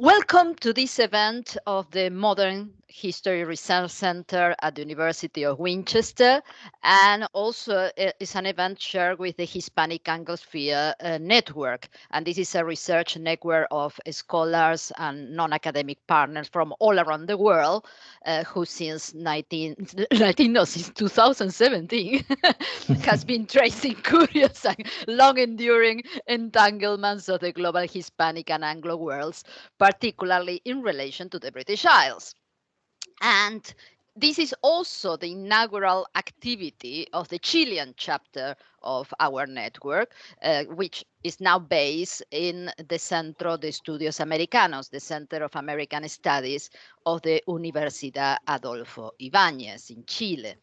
Welcome to this event of the Modern History Research Center at the University of Winchester, and also it's an event shared with the Hispanic-Anglosphere network. And this is a research network of scholars and non-academic partners from all around the world who since 2017 has been tracing curious and long-enduring entanglements of the global Hispanic and Anglo worlds, particularly in relation to the British Isles. And this is also the inaugural activity of the Chilean chapter of our network, which is now based in the Centro de Estudios Americanos, the Center of American Studies of the Universidad Adolfo Ibañez in Chile.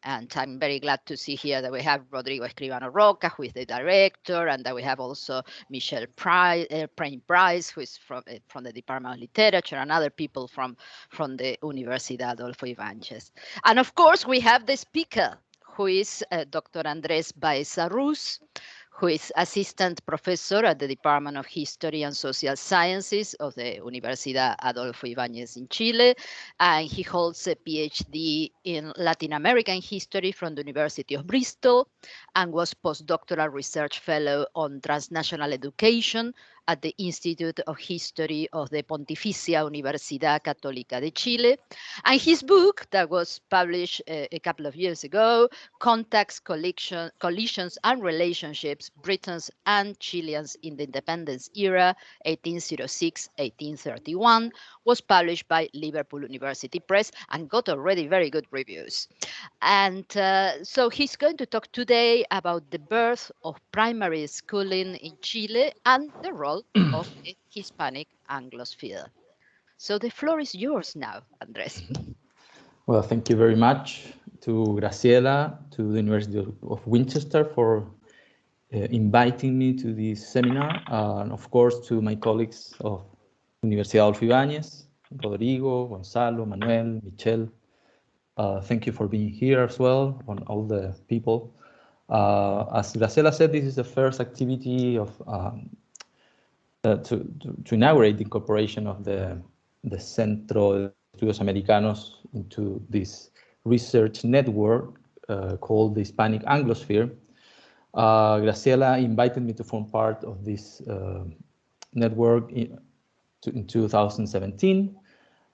And I'm very glad to see here that we have Rodrigo Escribano Roca, who is the director, and that we have also Michelle Price, who is from the Department of Literature, and other people from the Universidad Adolfo Ibañez. And of course, we have the speaker, who is Dr. Andrés Baeza, who is assistant professor at the Department of History and Social Sciences of the Universidad Adolfo Ibañez in Chile, and he holds a PhD in Latin American history from the University of Bristol, and was postdoctoral research fellow on transnational education at the Institute of History of the Pontificia Universidad Católica de Chile. And his book that was published a couple of years ago, Contacts, Collisions and Relationships, Britons and Chileans in the Independence Era, 1806-1831, was published by Liverpool University Press and got already very good reviews. And so he's going to talk today about the birth of primary schooling in Chile and the role of the Hispanic-Anglosphere. So the floor is yours now, Andrés. Well, thank you very much to Graciela, to the University of Winchester for inviting me to this seminar, and of course to my colleagues of Universidad Adolfo Ibañez, Rodrigo, Gonzalo, Manuel, Michelle. Thank you for being here as well, on all the people. As Graciela said, this is the first activity of to inaugurate the incorporation of the Centro de Estudios Americanos into this research network called the Hispanic-Anglosphere. Graciela invited me to form part of this network in 2017.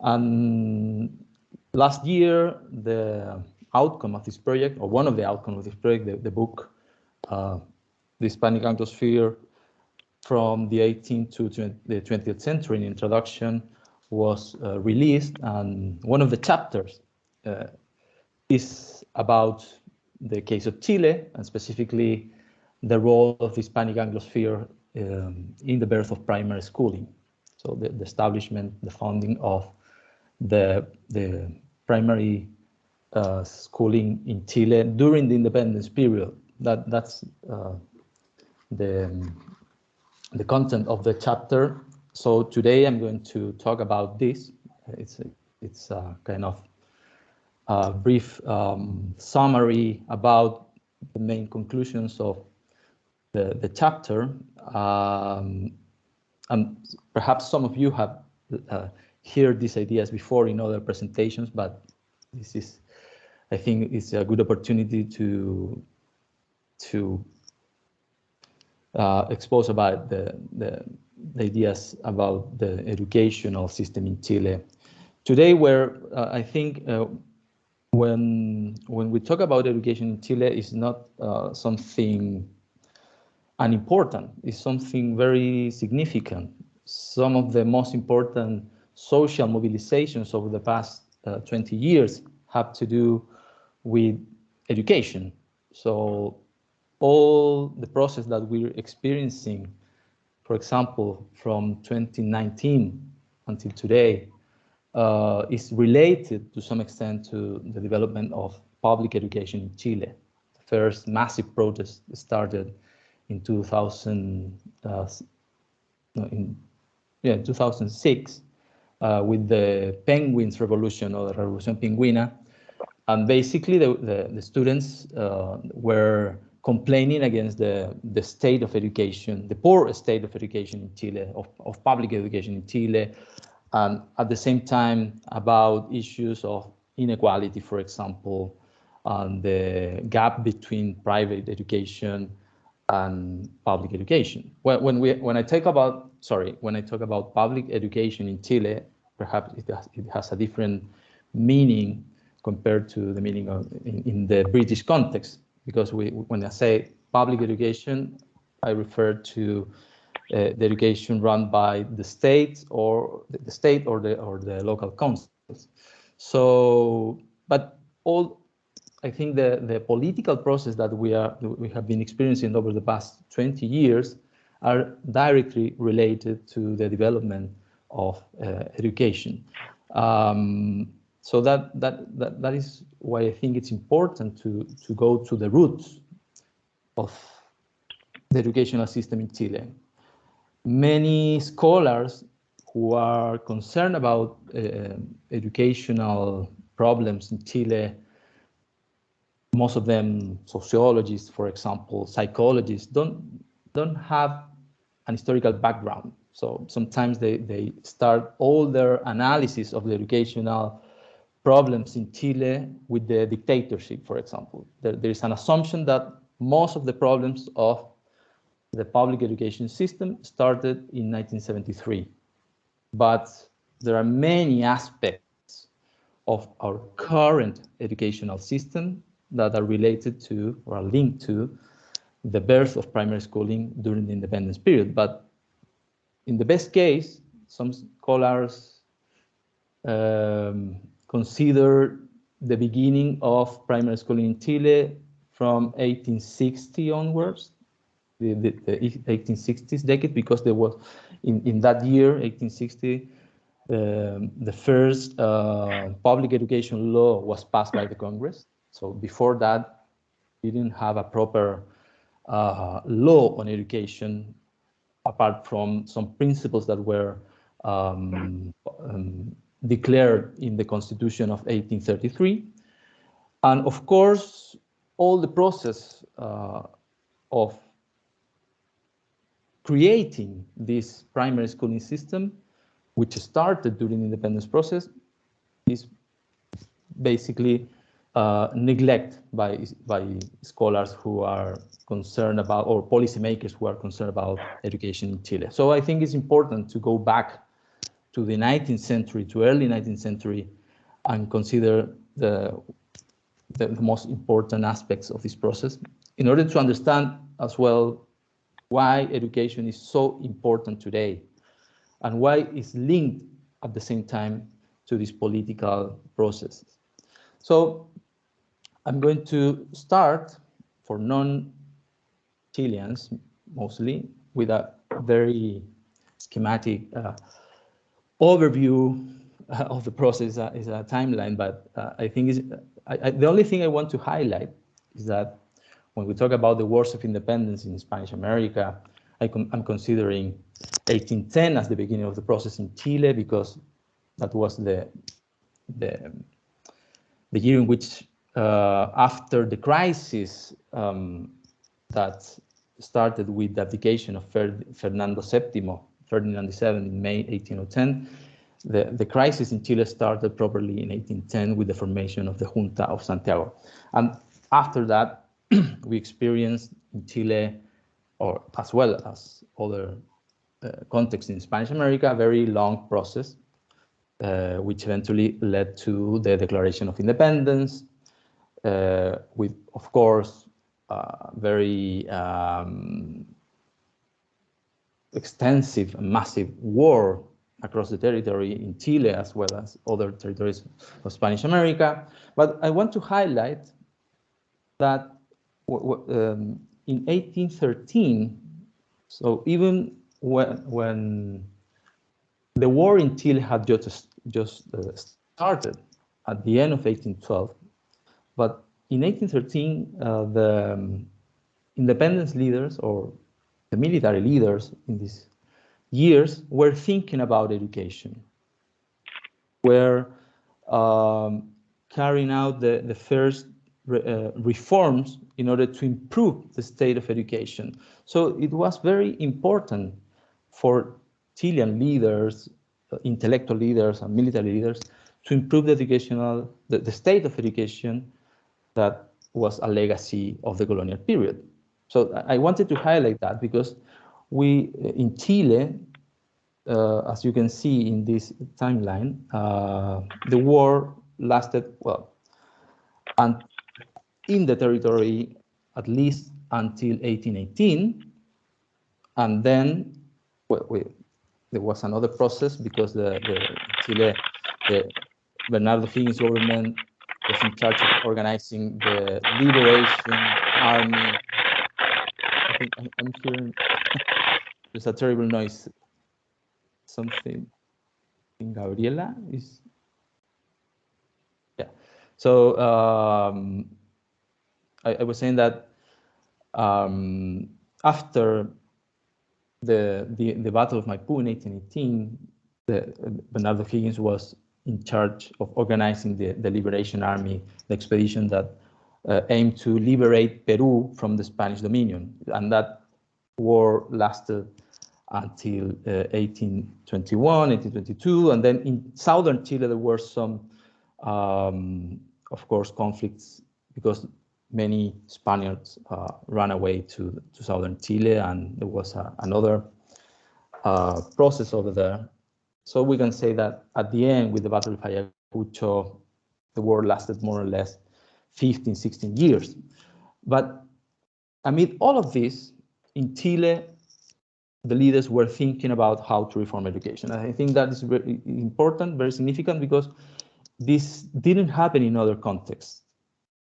And last year, the outcome of this project, or one of the outcomes of this project, the book, The Hispanic-Anglosphere from the 18th to the 20th century in introduction, was released. And one of the chapters is about the case of Chile, and specifically the role of the Hispanic-Anglosphere in the birth of primary schooling. So the establishment, the founding of the primary schooling in Chile during the independence period. That's the content of the chapter. So today I'm going to talk about this. It's a kind of brief summary about the main conclusions of the chapter. And perhaps some of you have heard these ideas before in other presentations, but this is, I think, it's a good opportunity to expose about the ideas about the educational system in Chile. Today, where I think when we talk about education in Chile, it's not something unimportant. It's something very significant. Some of the most important social mobilizations over the past 20 years have to do with education. So all the process that we're experiencing, for example, from 2019 until today, is related to some extent to the development of public education in Chile. The first massive protest started in 2006 with the Penguins Revolution, or the Revolución Pingüina. And basically the students were complaining against the state of education, the poor state of education in Chile, of public education in Chile, and at the same time about issues of inequality, for example, and the gap between private education and public education. When I talk about public education in Chile, perhaps it has a different meaning compared to the meaning of in the British context, because when I say public education, I refer to the education run by the state or the local councils. So, but I think the political process that we have been experiencing over the past 20 years are directly related to the development of education. So that is why I think it's important to go to the roots of the educational system in Chile. Many scholars who are concerned about educational problems in Chile, most of them sociologists, for example, psychologists, don't have an historical background. So sometimes they start all their analysis of the educational problems in Chile with the dictatorship, for example. There is an assumption that most of the problems of the public education system started in 1973. But there are many aspects of our current educational system that are related to or are linked to the birth of primary schooling during the independence period. But in the best case, some scholars consider the beginning of primary schooling in Chile from 1860 onwards, the 1860s decade, because there was in that year, 1860, the first public education law was passed by the Congress. So before that, we didn't have a proper law on education, apart from some principles that were declared in the Constitution of 1833. And of course, all the process of creating this primary schooling system, which started during the independence process, is basically neglect by scholars who are concerned about, or policymakers who are concerned about education in Chile. So I think it's important to go back to the 19th century, to early 19th century, and consider the most important aspects of this process in order to understand as well why education is so important today and why it's linked at the same time to these political processes. So I'm going to start, for non-Chileans mostly, with a very schematic overview of the process. Is a timeline, but I think the only thing I want to highlight is that when we talk about the wars of independence in Spanish America, I'm considering 1810 as the beginning of the process in Chile, because that was the year in which, after the crisis that started with the abdication of Fernando VII, Ferdinand VII in May 1810, the crisis in Chile started properly in 1810 with the formation of the Junta of Santiago. And after that, we experienced in Chile, or as well as other contexts in Spanish America, a very long process, which eventually led to the Declaration of Independence, with, of course, very extensive and massive war across the territory in Chile, as well as other territories of Spanish America. But I want to highlight that in 1813, so even when the war in Chile had just started at the end of 1812, but in 1813, the independence leaders, or the military leaders in these years, were thinking about education, were carrying out the first reforms in order to improve the state of education. So it was very important for Chilean leaders, intellectual leaders and military leaders to improve the state of education that was a legacy of the colonial period. So I wanted to highlight that because we, in Chile, as you can see in this timeline, the war lasted, well, and in the territory at least until 1818, and then there was another process because the Chile, the Bernardo Higgins government was in charge of organizing the Liberation Army. I think I'm hearing there's a terrible noise. Something in Gabriela is, yeah. So I was saying that after the Battle of Maipú in 1818, Bernardo Higgins was in charge of organizing the Liberation Army, the expedition that aimed to liberate Peru from the Spanish dominion. And that war lasted until 1821, 1822. And then in southern Chile, there were some, of course, conflicts because many Spaniards ran away to southern Chile, and there was another process over there. So we can say that at the end, with the Battle of Ayacucho, the war lasted more or less 15, 16 years. But amid all of this, in Chile, the leaders were thinking about how to reform education. And I think that is very important, very significant, because this didn't happen in other contexts.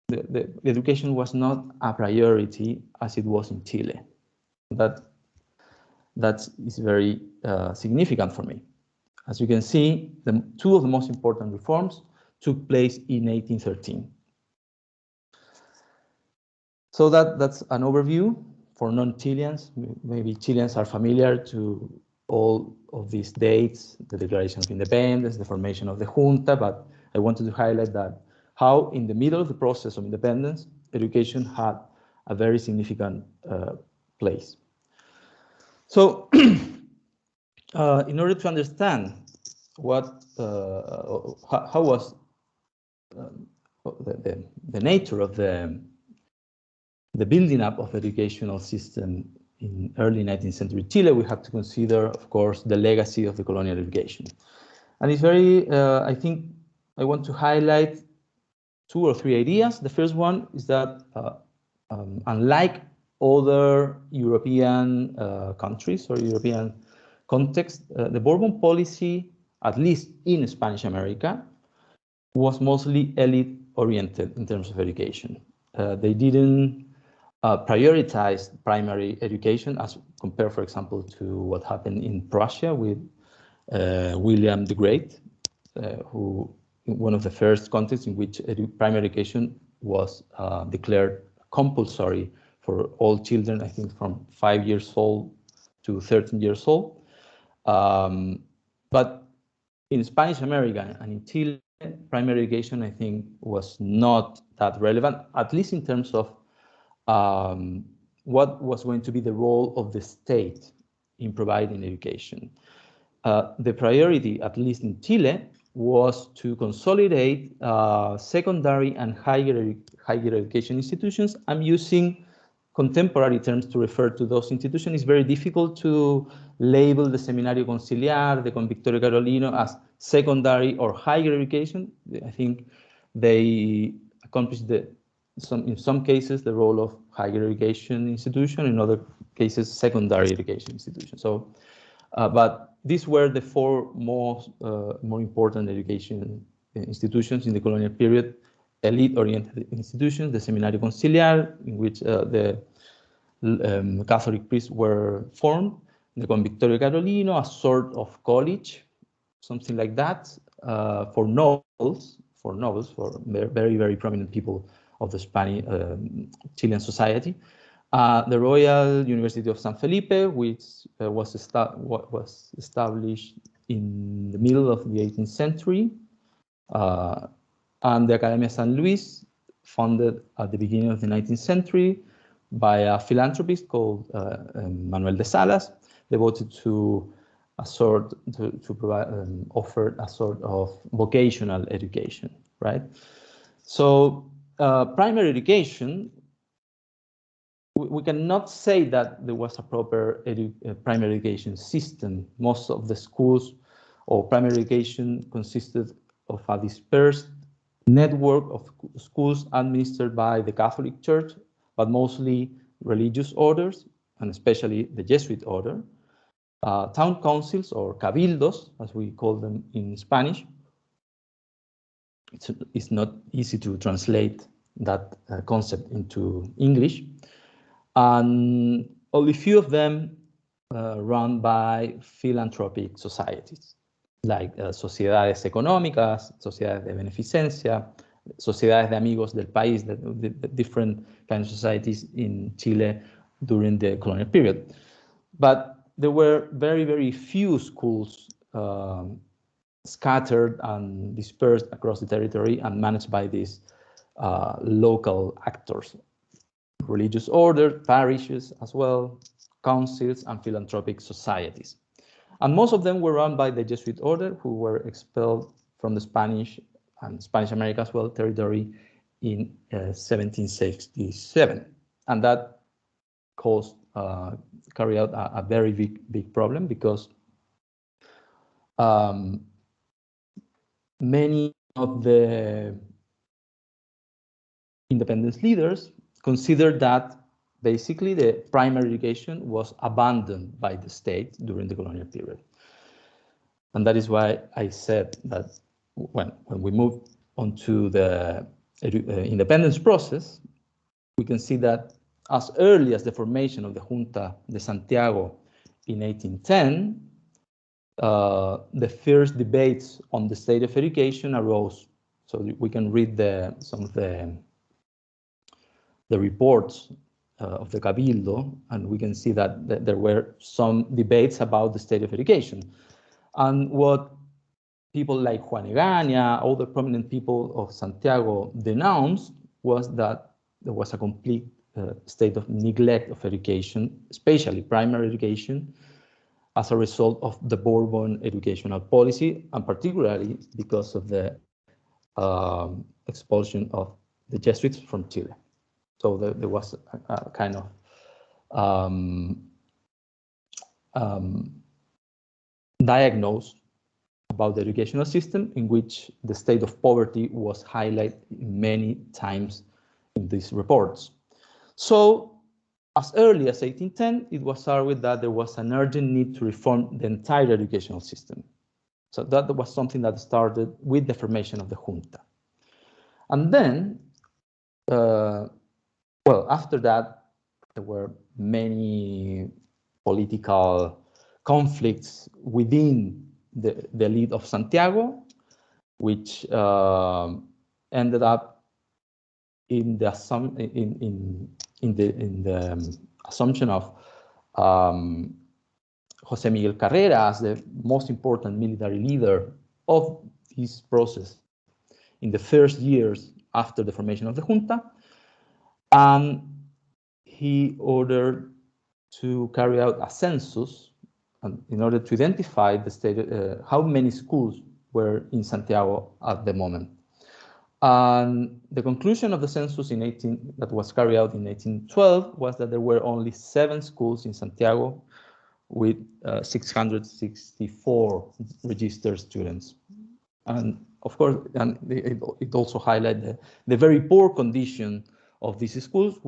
The education was not a priority as it was in Chile. That is very significant for me. As you can see, two of the most important reforms took place in 1813. So that's an overview for non-Chileans. Maybe Chileans are familiar to all of these dates, the Declaration of Independence, the formation of the junta, but I wanted to highlight that how in the middle of the process of independence, education had a very significant place. So in order to understand what, how was the nature of the building up of educational system in early 19th century Chile, we have to consider, of course, the legacy of the colonial education. And it's very, I think I want to highlight 2 or 3 ideas. The first one is that unlike other European countries or European context, the Bourbon policy, at least in Spanish America, was mostly elite oriented in terms of education. They didn't prioritize primary education as compared, for example, to what happened in Prussia with William the Great, who one of the first contexts in which primary education was declared compulsory for all children, I think from 5 years old to 13 years old. But in Spanish America and in Chile, primary education, I think, was not that relevant, at least in terms of what was going to be the role of the state in providing education. The priority, at least in Chile, was to consolidate secondary and higher education institutions. I'm using contemporary terms to refer to those institutions. It's very difficult to label the Seminario Conciliar, the Convictorio Carolino as secondary or higher education. I think they accomplished in some cases the role of higher education institution, in other cases secondary education institution. So, but these were the 4 most more important education institutions in the colonial period: elite-oriented institutions, the Seminario Conciliar, in which the Catholic priests were formed, the Convictorio Carolino, a sort of college, something like that, for nobles, for very, very prominent people of the Spanish Chilean society. The Royal University of San Felipe, which was established in the middle of the 18th century, and the Academia San Luis, founded at the beginning of the 19th century by a philanthropist called Manuel de Salas, devoted to a sort to provide offer a sort of vocational education, right? So primary education, we cannot say that there was a proper primary education system. Most of the schools or primary education consisted of a dispersed network of schools administered by the Catholic Church, but mostly religious orders, and especially the Jesuit order, town councils or cabildos, as we call them in Spanish. It's not easy to translate that concept into English. And only few of them run by philanthropic societies, like sociedades económicas, sociedades de beneficencia, sociedades de amigos del país, the different kinds of societies in Chile during the colonial period. But there were very, very few schools scattered and dispersed across the territory and managed by these local actors, religious orders, parishes as well, councils, and philanthropic societies. And most of them were run by the Jesuit order, who were expelled from the Spanish and Spanish America as well territory in 1767. And that caused, carried out a very big problem, because many of the independence leaders considered that basically the primary education was abandoned by the state during the colonial period. And that is why I said that when we move on to the independence process, we can see that as early as the formation of the Junta de Santiago in 1810, the first debates on the state of education arose. So we can read some of the reports of the Cabildo, and we can see that there were some debates about the state of education. And what people like Juan Egaña, all the prominent people of Santiago denounced was that there was a complete state of neglect of education, especially primary education, as a result of the Bourbon educational policy, and particularly because of the expulsion of the Jesuits from Chile. So there was a kind of diagnosis about the educational system in which the state of poverty was highlighted many times in these reports. So as early as 1810, it was argued that there was an urgent need to reform the entire educational system. So that was something that started with the formation of the junta. And then, well, after that, there were many political conflicts within the elite of Santiago, which ended up in the assumption of José Miguel Carrera as the most important military leader of this process in the first years after the formation of the junta. And he ordered to carry out a census in order to identify the state, how many schools were in Santiago at the moment. And the conclusion of the census that was carried out in 1812 was that there were only 7 schools in Santiago with 664 registered students. And of course, and it also highlighted the very poor condition of these schools,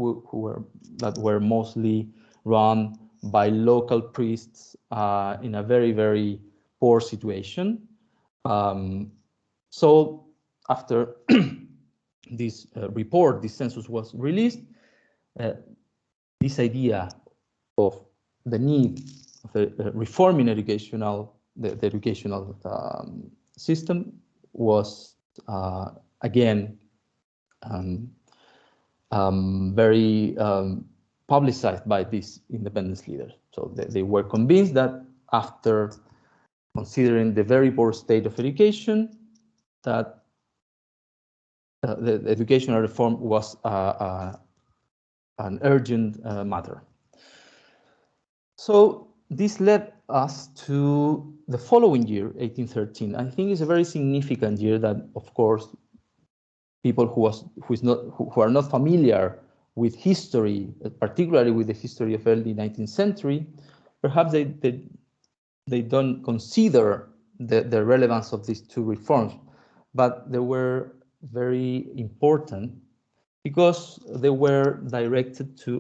that were mostly run by local priests in a very, very poor situation. So after this report, this census was released, this idea of the need of reforming the educational system was again very publicized by these independence leaders. So they were convinced that after considering the very poor state of education, that the educational reform was an urgent matter. So this led us to the following year, 1813. I think it's a very significant year that, of course, people who are not familiar with history, particularly with the history of early 19th century, perhaps they don't consider the relevance of these two reforms, but they were very important because they were directed to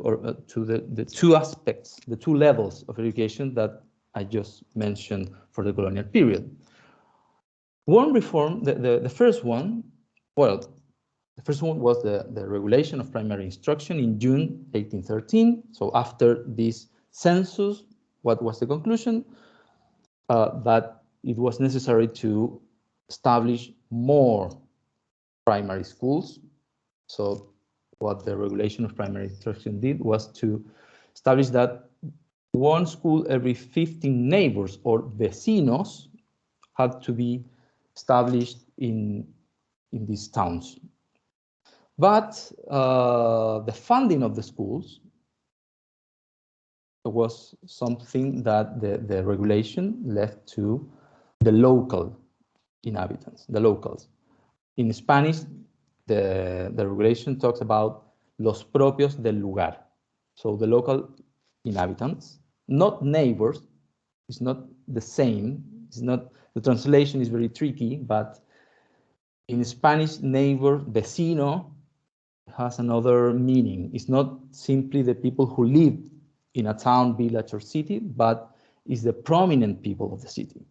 the two aspects, the two levels of education that I just mentioned for the colonial period. One reform, the first one, well, the first one was the regulation of primary instruction in June 1813. So after this census, what was the conclusion? That it was necessary to establish more primary schools. So what the regulation of primary instruction did was to establish that one school every 15 neighbors or vecinos had to be established in these towns. But the funding of the schools was something that the regulation left to the local inhabitants, the locals. In Spanish, the regulation talks about los propios del lugar. So the local inhabitants, not neighbors. It's not the same. It's not, the translation is very tricky, but in Spanish, neighbor, vecino, has another meaning. It's not simply the people who live in a town, village, or city, but it's the prominent people of the city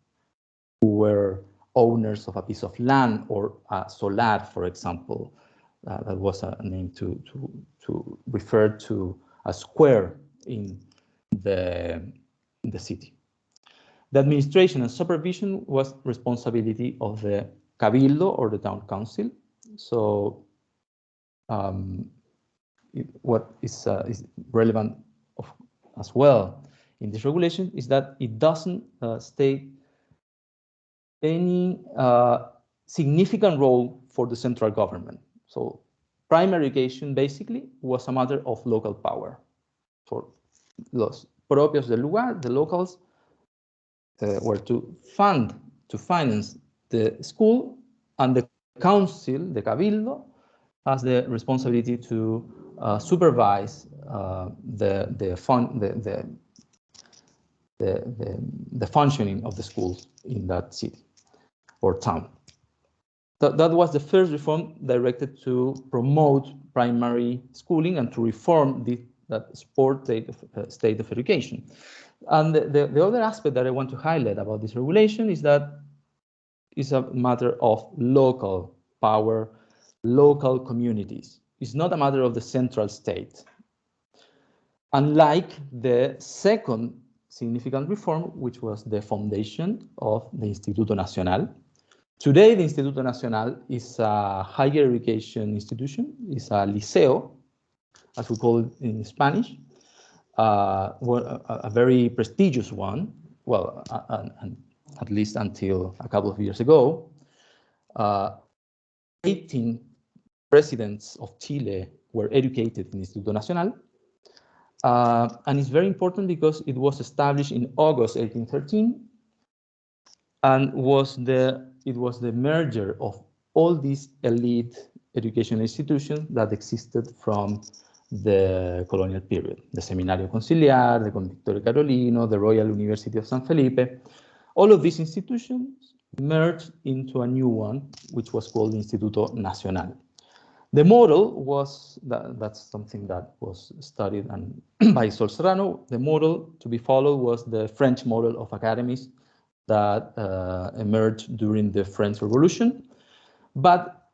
who were owners of a piece of land or a solar, for example. That was a name to refer to a square in the city. The administration and supervision was responsibility of the cabildo or the town council. So what is relevant as well in this regulation is that it doesn't state any significant role for the central government. So primary education basically was a matter of local power. For los propios del lugar, the locals were to finance the school, and the council, the cabildo, has the responsibility to supervise the functioning of the schools in that city or town. That was the first reform directed to promote primary schooling and to reform that sport state of education. And the other aspect that I want to highlight about this regulation is that it's a matter of local power, local communities. It's not a matter of the central state. Unlike the second significant reform, which was the foundation of the Instituto Nacional. Today, the Instituto Nacional is a higher education institution, it's a liceo, as we call it in Spanish, a very prestigious one, well, at least until a couple of years ago. 18 presidents of Chile were educated in Instituto Nacional. And it's very important because it was established in August 1813 and it was the merger of all these elite educational institutions that existed from the colonial period. The Seminario Conciliar, the Convictorio Carolino, the Royal University of San Felipe. All of these institutions merged into a new one, which was called Instituto Nacional. The model was, that's something that was studied by Sol Serrano. The model to be followed was the French model of academies that emerged during the French Revolution. But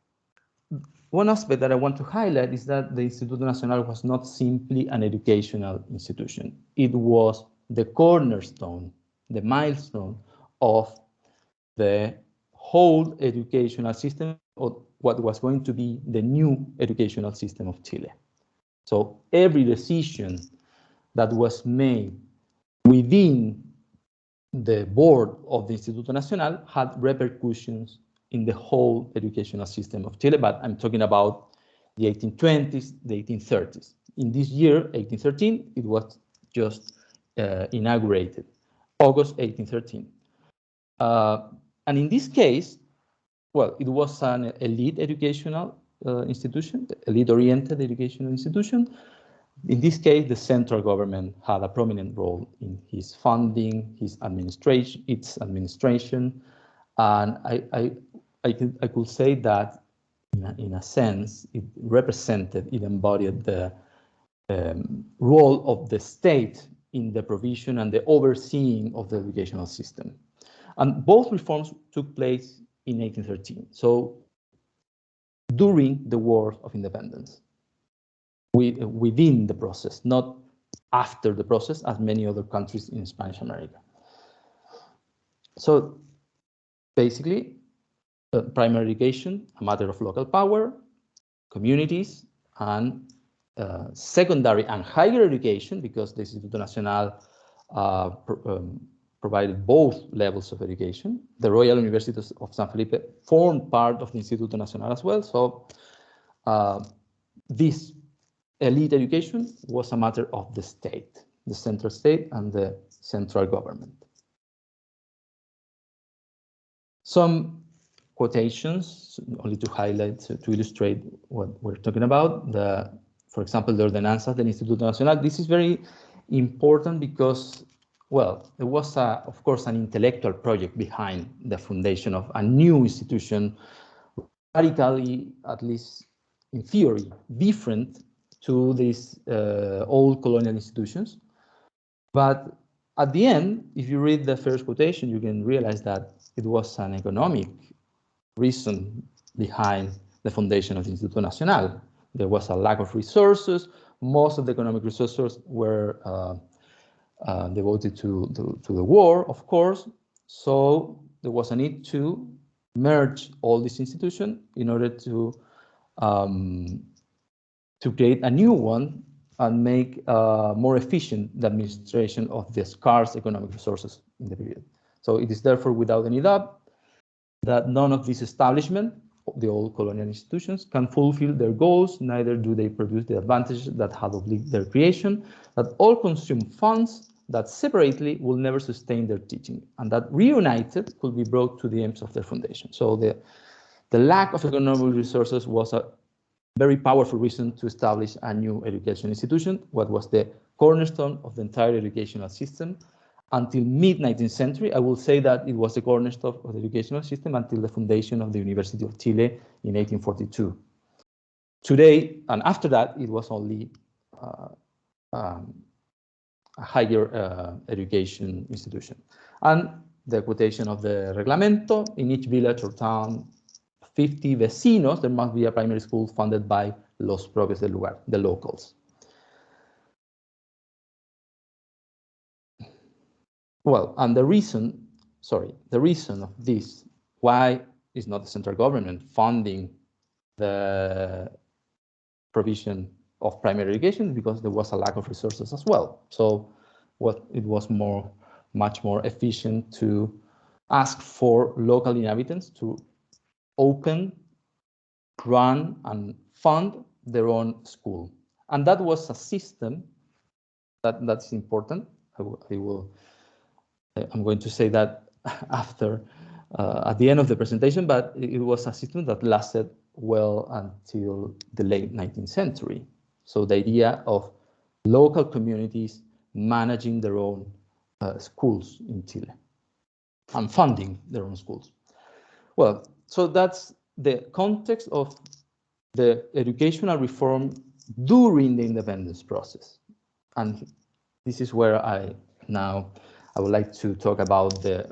one aspect that I want to highlight is that the Instituto Nacional was not simply an educational institution. It was the cornerstone, the milestone of the whole educational system, or what was going to be the new educational system of Chile. So every decision that was made within the board of the Instituto Nacional had repercussions in the whole educational system of Chile, but I'm talking about the 1820s, the 1830s. In this year, 1813, it was just inaugurated, August 1813. And in this case, well, it was an elite educational institution, elite-oriented educational institution. In this case, the central government had a prominent role in his funding, its administration, and I could say that in a sense, it represented, it embodied the role of the state in the provision and the overseeing of the educational system. And both reforms took place in 1813, so during the War of Independence, within the process, not after the process, as many other countries in Spanish America. So basically, primary education, a matter of local power, communities, and secondary and higher education, because the Instituto Nacional provided both levels of education. The Royal University of San Felipe formed part of the Instituto Nacional as well. So this elite education was a matter of the state, the central state and the central government. Some quotations, only to highlight, to illustrate what we're talking about. For example, the Ordenanzas del Instituto Nacional. This is very important because, well, there was, of course, an intellectual project behind the foundation of a new institution, radically, at least in theory, different to these old colonial institutions. But at the end, if you read the first quotation, you can realize that it was an economic reason behind the foundation of the Instituto Nacional. There was a lack of resources. Most of the economic resources were devoted to the war, of course. So there was a need to merge all these institutions in order to create a new one and make more efficient the administration of the scarce economic resources in the period. So it is therefore without any doubt that none of these establishments, the old colonial institutions, can fulfill their goals, neither do they produce the advantages that had obliged their creation, that all consume funds that separately will never sustain their teaching, and that reunited could be brought to the aims of their foundation. So the lack of economic resources was a very powerful reason to establish a new education institution, what was the cornerstone of the entire educational system. Until mid-19th century, I will say that it was the cornerstone of the educational system until the foundation of the University of Chile in 1842. Today, and after that, it was only a higher education institution. And the quotation of the Reglamento, in each village or town, 50 vecinos, there must be a primary school funded by los propios del lugar, the locals. Well, and the reason of this, why is not the central government funding the provision of primary education, because there was a lack of resources as well. So it was much more efficient to ask for local inhabitants to open, run, and fund their own school. And that was a system that's important. I'm going to say that after, at the end of the presentation, but it was a system that lasted well until the late 19th century. So the idea of local communities managing their own schools in Chile and funding their own schools. Well, so that's the context of the educational reform during the independence process. And this is where I would like to talk about the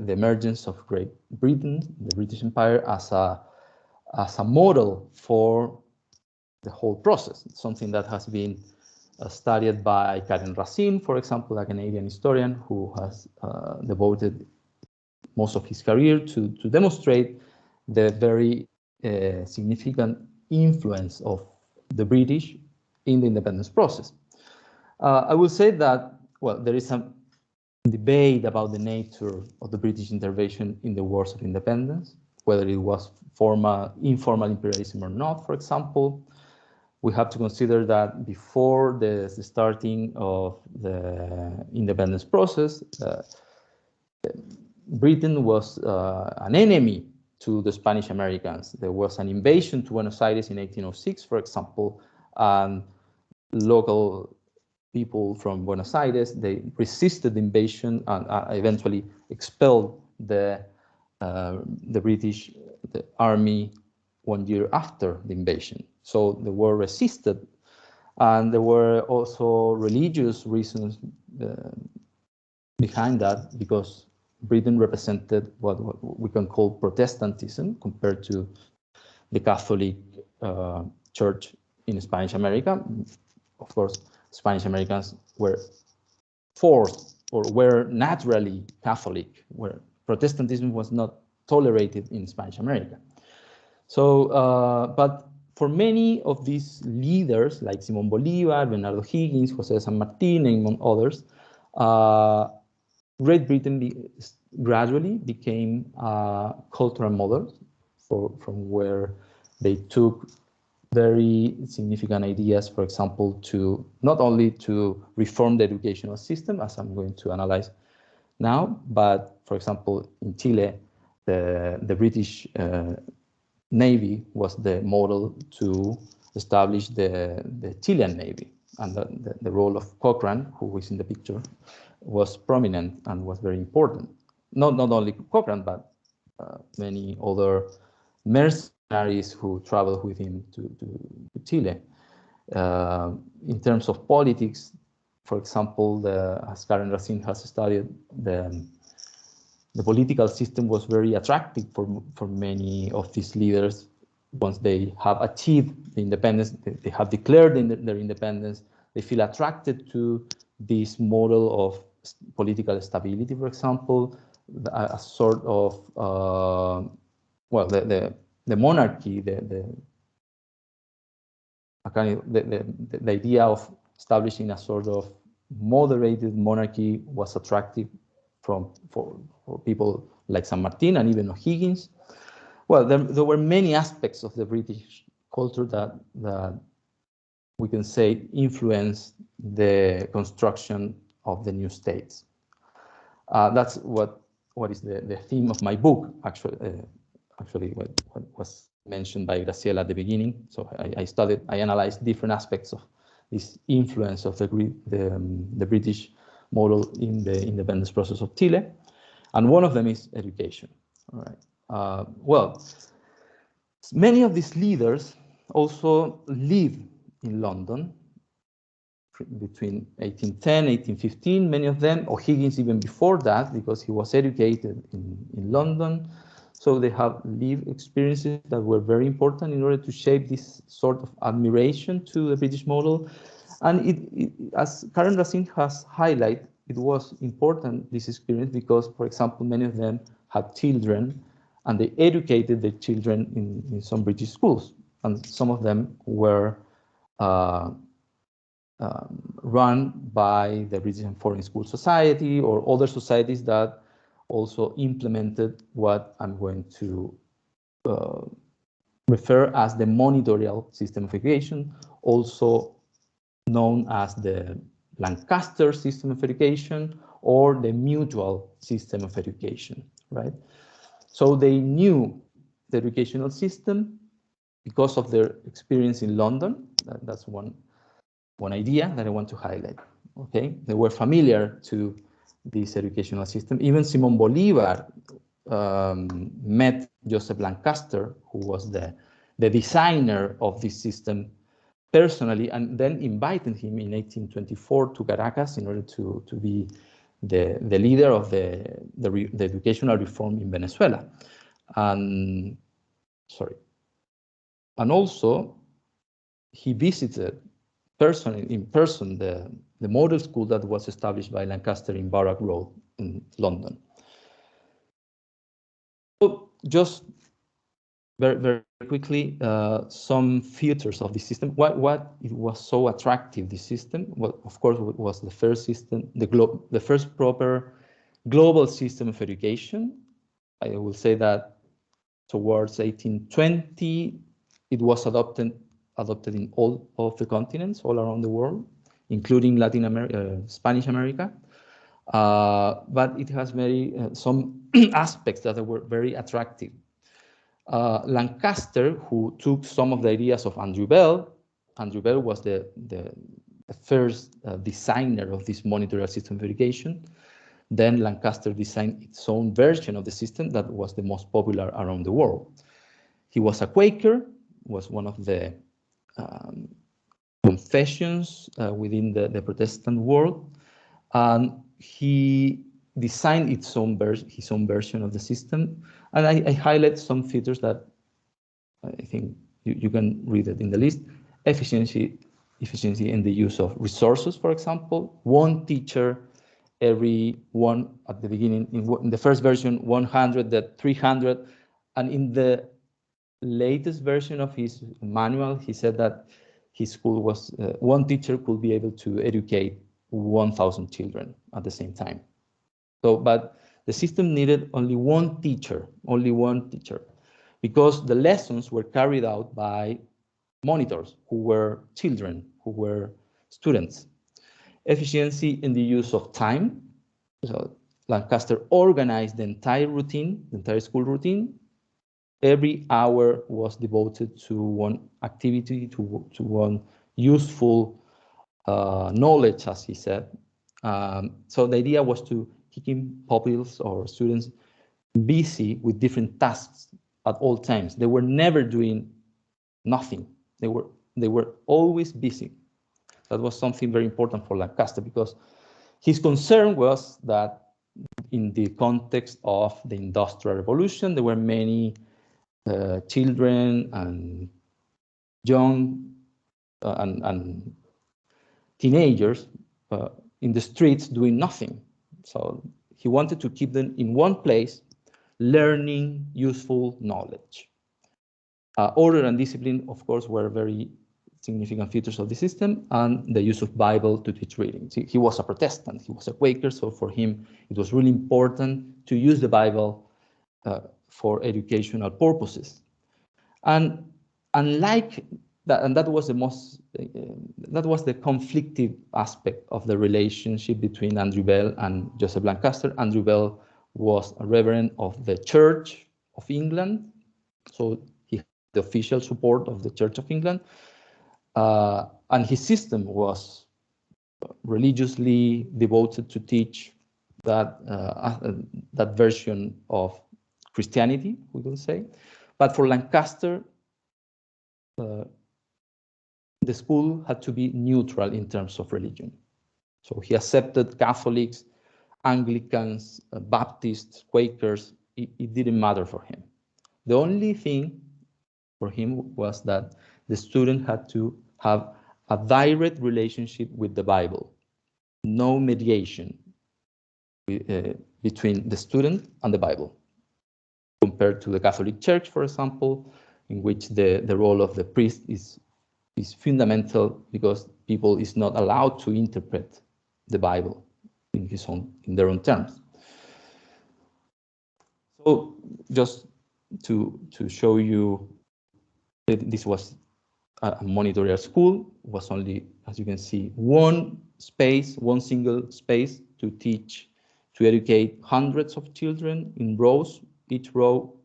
emergence of Great Britain, the British Empire, as a model for the whole process. It's something that has been studied by Karen Racine, for example, a Canadian historian who has devoted most of his career to demonstrate the very significant influence of the British in the independence process. I will say that, well, there is some debate about the nature of the British intervention in the wars of independence, whether it was formal, informal imperialism or not, for example. We have to consider that before the starting of the independence process, Britain was an enemy to the Spanish Americans. There was an invasion to Buenos Aires in 1806, for example, and local people from Buenos Aires, they resisted the invasion and eventually expelled the British army 1 year after the invasion. So the war resisted, and there were also religious reasons behind that, because Britain represented what we can call Protestantism compared to the Catholic Church in Spanish America. Of course, Spanish Americans were forced or were naturally Catholic, where Protestantism was not tolerated in Spanish America. So, but for many of these leaders, like Simón Bolívar, Bernardo Higgins, José de San Martín, among others, Great Britain gradually became a cultural model from where they took very significant ideas, for example, to not only to reform the educational system, as I'm going to analyze now, but for example, in Chile, the British Navy was the model to establish the Chilean Navy, and the role of Cochrane, who is in the picture, was prominent and was very important. Not only Cochrane, but many other mercenaries who traveled with him to Chile. In terms of politics, for example, as Karen Racine has studied, the political system was very attractive for many of these leaders. Once they have achieved the independence, they have declared their independence, they feel attracted to this model of political stability, for example, a sort of, well, the monarchy, the idea of establishing a sort of moderated monarchy was attractive for people like San Martin and even O'Higgins. Well, there were many aspects of the British culture that we can say influenced the construction of the new states. That's what is the theme of my book, actually what was mentioned by Graciela at the beginning. So I analyzed different aspects of this influence of the British model in the independence process of Chile, and one of them is education. All right. Well, many of these leaders also lived in London between 1810, 1815, many of them, O'Higgins even before that, because he was educated in London. So they have lived experiences that were very important in order to shape this sort of admiration to the British model. And as Karen Racine has highlighted, it was important, this experience, because, for example, many of them had children and they educated their children in some British schools. And some of them were run by the British and Foreign School Society or other societies that also implemented what I'm going to refer as the monitorial system of education, also known as the Lancaster system of education or the mutual system of education, right? So they knew the educational system because of their experience in London. That's one idea that I want to highlight, okay? They were familiar to this educational system. Even Simón Bolívar met Joseph Lancaster, who was the designer of this system personally, and then invited him in 1824 to Caracas in order to be the leader of the educational reform in Venezuela. And also he visited in person the model school that was established by Lancaster in Barrack Road in London. So just very, very quickly, some features of the system. What it was so attractive, this system? Well, of course, it was the first system, the first proper global system of education. I will say that towards 1820, it was adopted in all of the continents, all around the world, including Latin America, Spanish America. But it has some aspects that were very attractive. Lancaster, who took some of the ideas of Andrew Bell was the first designer of this monitorial system of education. Then Lancaster designed its own version of the system that was the most popular around the world. He was a Quaker, was one of the confessions within the Protestant world, and he designed his own version of the system. And I highlight some features that I think you can read it in the list. Efficiency in the use of resources, for example. One teacher every one at the beginning. In the first version, 100, then 300. And in the latest version of his manual, he said that his school was, one teacher could be able to educate 1,000 children at the same time. So, but the system needed only one teacher, because the lessons were carried out by monitors who were children, who were students. Efficiency in the use of time. So Lancaster organized the entire routine, the entire school routine. Every hour was devoted to one activity, to one useful knowledge, as he said. So the idea was to keep pupils or students busy with different tasks at all times. They were never doing nothing. They were always busy. That was something very important for Lancaster, because his concern was that in the context of the Industrial Revolution, there were many children and young and teenagers in the streets doing nothing. So he wanted to keep them in one place, learning useful knowledge. Order and discipline, of course, were very significant features of the system, and the use of Bible to teach reading. He was a Protestant, he was a Quaker, so for him it was really important to use the Bible for educational purposes. And unlike that, and that was the most, that was the conflictive aspect of the relationship between Andrew Bell and Joseph Lancaster. Andrew Bell was a reverend of the Church of England, so he had the official support of the Church of England, and his system was religiously devoted to teach that that version of Christianity, we will say. But for Lancaster, the school had to be neutral in terms of religion. So he accepted Catholics, Anglicans, Baptists, Quakers. It didn't matter for him. The only thing for him was that the student had to have a direct relationship with the Bible, no mediation between the student and the Bible, compared to the Catholic Church, for example, in which the role of the priest is fundamental, because people is not allowed to interpret the Bible in their own terms. So just to show you that this was a monitorial school, was only, as you can see, one single space to teach, to educate hundreds of children in rows. Each row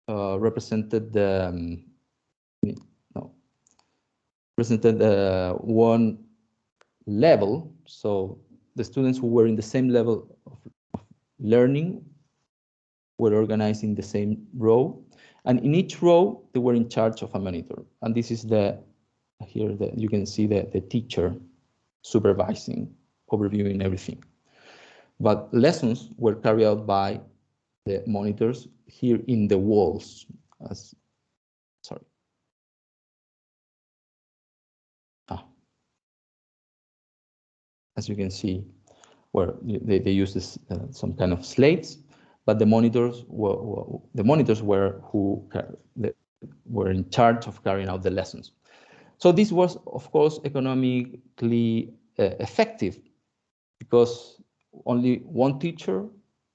represented one level. So the students who were in the same level of learning were organized in the same row, and in each row they were in charge of a monitor. And this is you can see the teacher supervising, overviewing everything. But lessons were carried out by the monitors here in the walls. As you can see, where they use this, some kind of slates, but the monitors were in charge of carrying out the lessons. So this was, of course, economically effective, because only one teacher,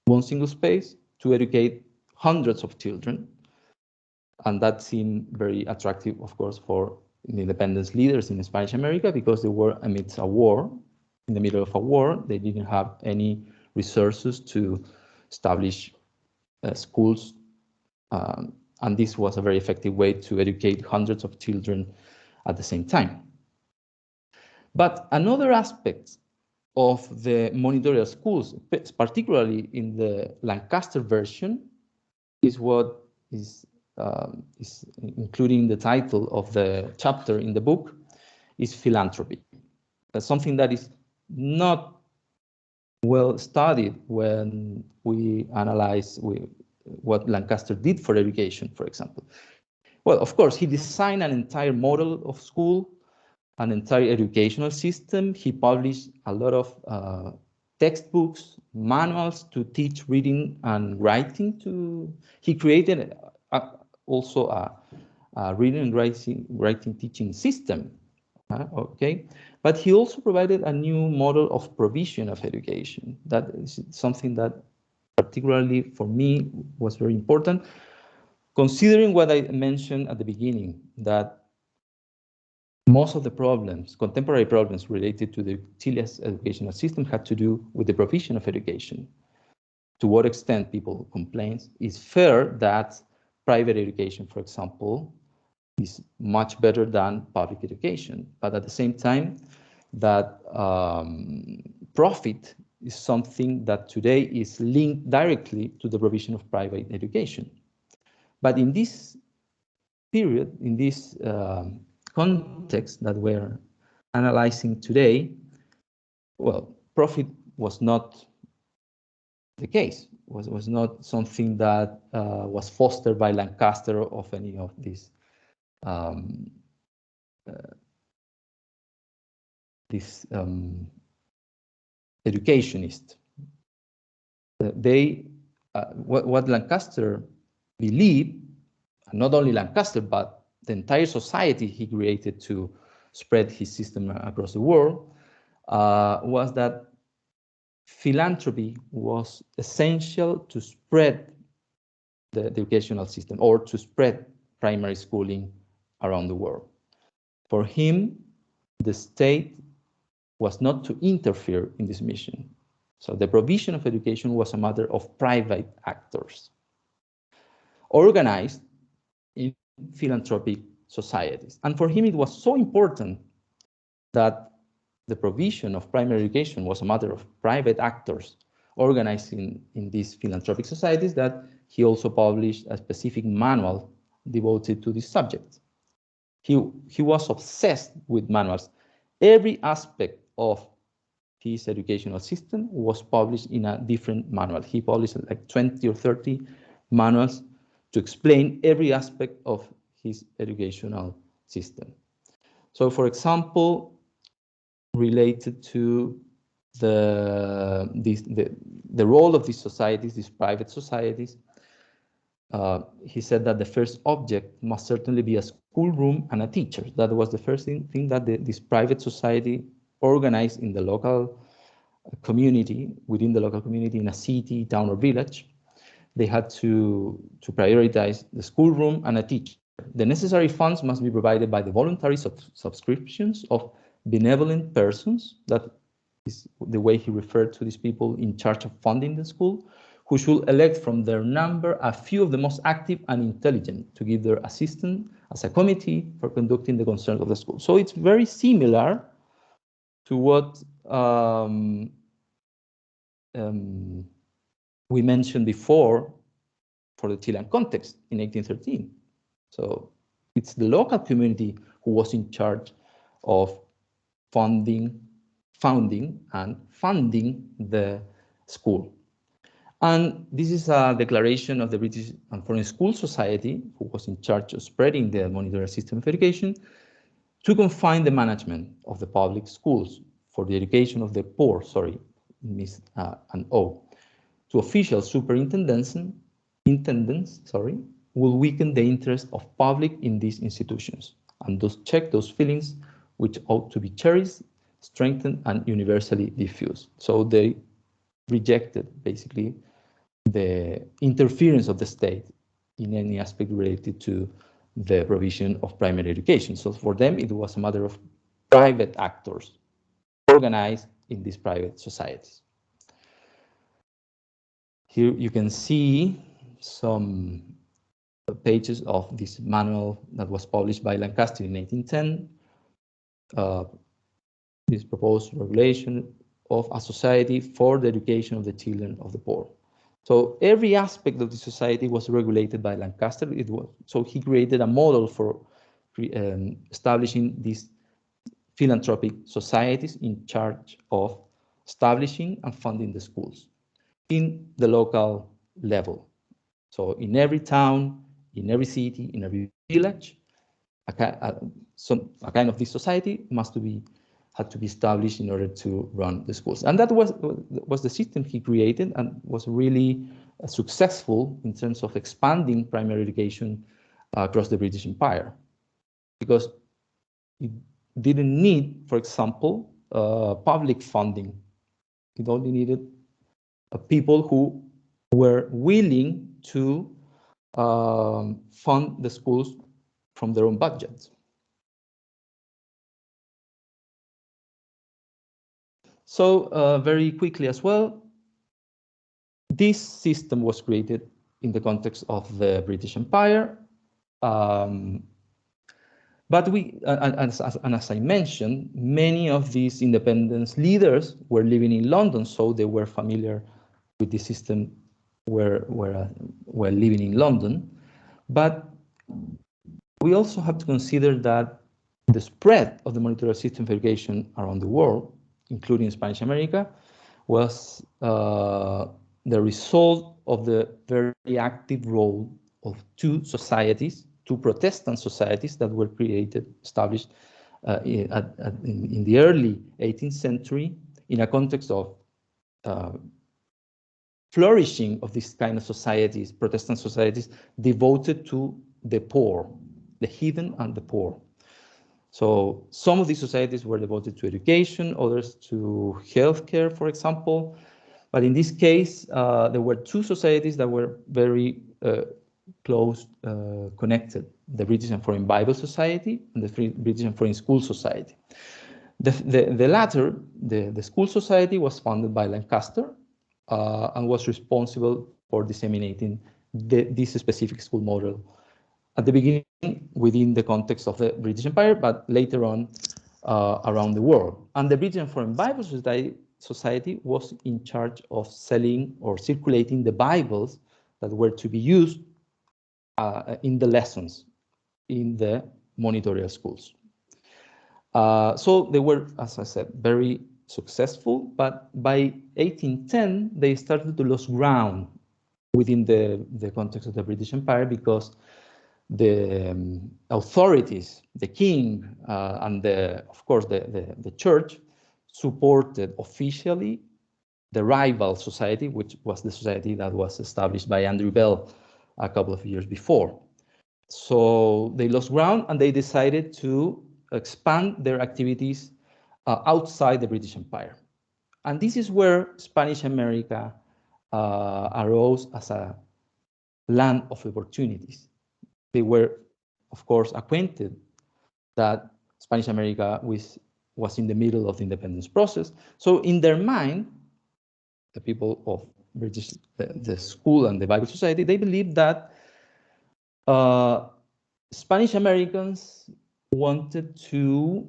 one single space to educate hundreds of children. And that seemed very attractive, of course, for independence leaders in Spanish America, because they were amidst a war, in the middle of a war. They didn't have any resources to establish schools, and this was a very effective way to educate hundreds of children at the same time. But another aspect of the monitorial schools, particularly in the Lancaster version, is what is including the title of the chapter in the book, is philanthropy. That's something that is not well studied when we analyze what Lancaster did for education, for example. Well, of course, he designed an entire model of school, an entire educational system. He published a lot of textbooks, manuals to teach reading and writing. He created also a reading and writing teaching system. Okay, but he also provided a new model of provision of education. That is something that particularly for me was very important, considering what I mentioned at the beginning, that most of the problems, contemporary problems related to the Chile's educational system had to do with the provision of education. To what extent people complain, it's fair that private education, for example, is much better than public education, but at the same time, that profit is something that today is linked directly to the provision of private education. But in this period, in this context that we're analyzing today, well, profit was not the case, was not something that was fostered by Lancaster or of any of these educationists. What Lancaster believed, and not only Lancaster, but the entire society he created to spread his system across the world, was that philanthropy was essential to spread the educational system, or to spread primary schooling around the world. For him, the state was not to interfere in this mission. So the provision of education was a matter of private actors, organized in philanthropic societies. And for him, it was so important that the provision of primary education was a matter of private actors organized in these philanthropic societies, that he also published a specific manual devoted to this subject. He was obsessed with manuals. Every aspect of his educational system was published in a different manual. He published like 20 or 30 manuals to explain every aspect of his educational system. So, for example, related to the role of these societies, these private societies, he said that the first object must certainly be a schoolroom and a teacher. That was the first thing that this private society organized in the local community, within the local community, in a city, town, or village. They had to prioritize the schoolroom and a teacher. The necessary funds must be provided by the voluntary subscriptions of benevolent persons. That is the way he referred to these people in charge of funding the school, who should elect from their number a few of the most active and intelligent to give their assistance as a committee for conducting the concerns of the school. So it's very similar to what we mentioned before for the Chilean context in 1813. So it's the local community who was in charge of founding and funding the school. And this is a declaration of the British and Foreign School Society, who was in charge of spreading the monitorial system of education, to confine the management of the public schools for the education of the poor, miss an O, to official superintendents, will weaken the interest of public in these institutions, and thus check those feelings which ought to be cherished, strengthened, and universally diffused. So they rejected, basically, the interference of the state in any aspect related to the provision of primary education. So for them, it was a matter of private actors organized in these private societies. Here you can see some pages of this manual that was published by Lancaster in 1810. This proposed regulation of a society for the education of the children of the poor. So every aspect of the society was regulated by Lancaster. So he created a model for establishing these philanthropic societies in charge of establishing and funding the schools in the local level. So in every town, in every city, in every village, a kind of this society had to be established in order to run the schools. And that was the system he created, and was really successful in terms of expanding primary education across the British Empire, because it didn't need, for example, public funding. It only needed people who were willing to fund the schools from their own budgets. So very quickly as well, this system was created in the context of the British Empire. But as I mentioned, many of these independence leaders were living in London, so they were familiar with the system, were living in London. But we also have to consider that the spread of the monitorial system of education around the world, including Spanish America, was the result of the very active role of two Protestant societies that were established in the early 18th century in a context of flourishing of this kind of societies, Protestant societies devoted to the poor, the heathen and the poor. So some of these societies were devoted to education, others to healthcare, for example. But in this case, there were two societies that were very close connected: the British and Foreign Bible Society and the British and Foreign School Society. The latter, the School Society, was founded by Lancaster and was responsible for disseminating this specific school model at the beginning within the context of the British Empire, but later on around the world. And the British and Foreign Bible Society was in charge of selling or circulating the Bibles that were to be used in the lessons in the monitorial schools. So they were, as I said, very successful, but by 1810, they started to lose ground within the context of the British Empire, because the authorities, the king, and of course the church, supported officially the rival society, which was the society that was established by Andrew Bell a couple of years before. So they lost ground, and they decided to expand their activities outside the British Empire. And this is where Spanish America arose as a land of opportunities. They were, of course, acquainted that Spanish America was in the middle of the independence process. So in their mind, the people of the school and the Bible Society, they believed that Spanish Americans wanted to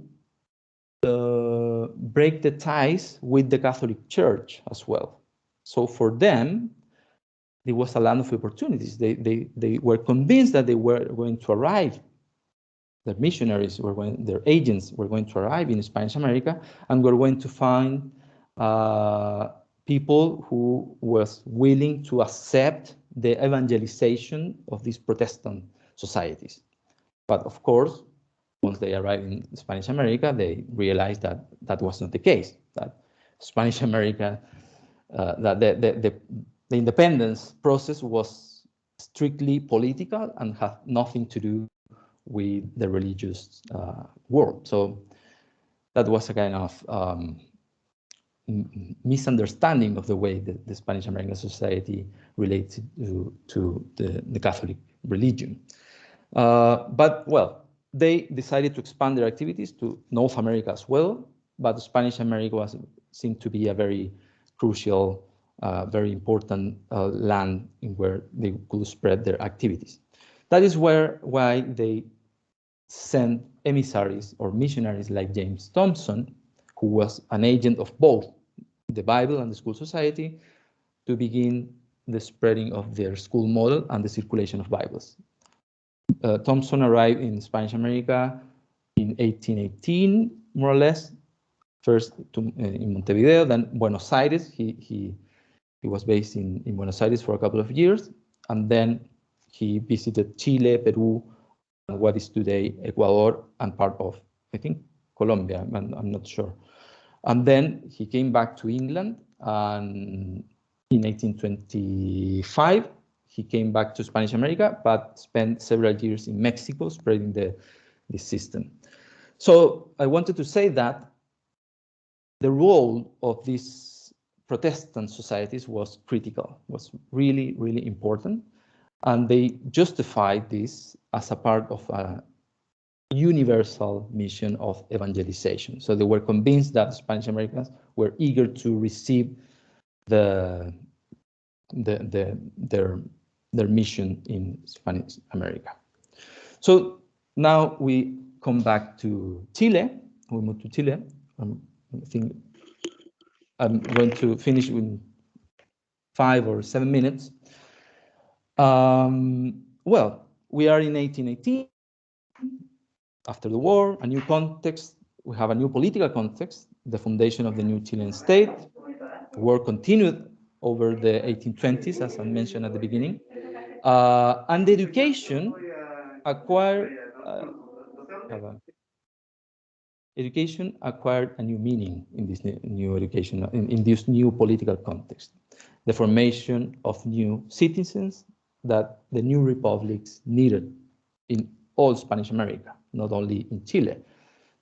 break the ties with the Catholic Church as well. So for them, it was a land of opportunities. They were convinced that they were going to arrive. The missionaries their agents were going to arrive in Spanish America, and were going to find people who was willing to accept the evangelization of these Protestant societies. But of course, once they arrived in Spanish America, they realized that that was not the case, that Spanish America, that the independence process was strictly political and had nothing to do with the religious world. So that was a kind of misunderstanding of the way that the Spanish American society related to the Catholic religion. But well, they decided to expand their activities to North America as well, but Spanish America seemed to be a very crucial, very important land in where they could spread their activities. That is why they sent emissaries or missionaries like James Thompson, who was an agent of both the Bible and the School Society, to begin the spreading of their school model and the circulation of Bibles. Thompson arrived in Spanish America in 1818, more or less, first in Montevideo, then Buenos Aires. He was based in Buenos Aires for a couple of years, and then he visited Chile, Peru, and what is today Ecuador, and part of, I think, Colombia, I'm not sure. And then he came back to England, and in 1825, he came back to Spanish America, but spent several years in Mexico spreading the system. So I wanted to say that the role of these Protestant societies was critical, was really, really important. And they justified this as a part of a universal mission of evangelization. So they were convinced that Spanish Americans were eager to receive their mission in Spanish America. So now we come back to Chile. We move to Chile. I think I'm going to finish in 5 or 7 minutes. Well, we are in 1818. After the war, a new context. We have a new political context, the foundation of the new Chilean state. The war continued over the 1820s, as I mentioned at the beginning. And education acquired a new meaning in this new education, in this new political context. The formation of new citizens that the new republics needed in all Spanish America, not only in Chile.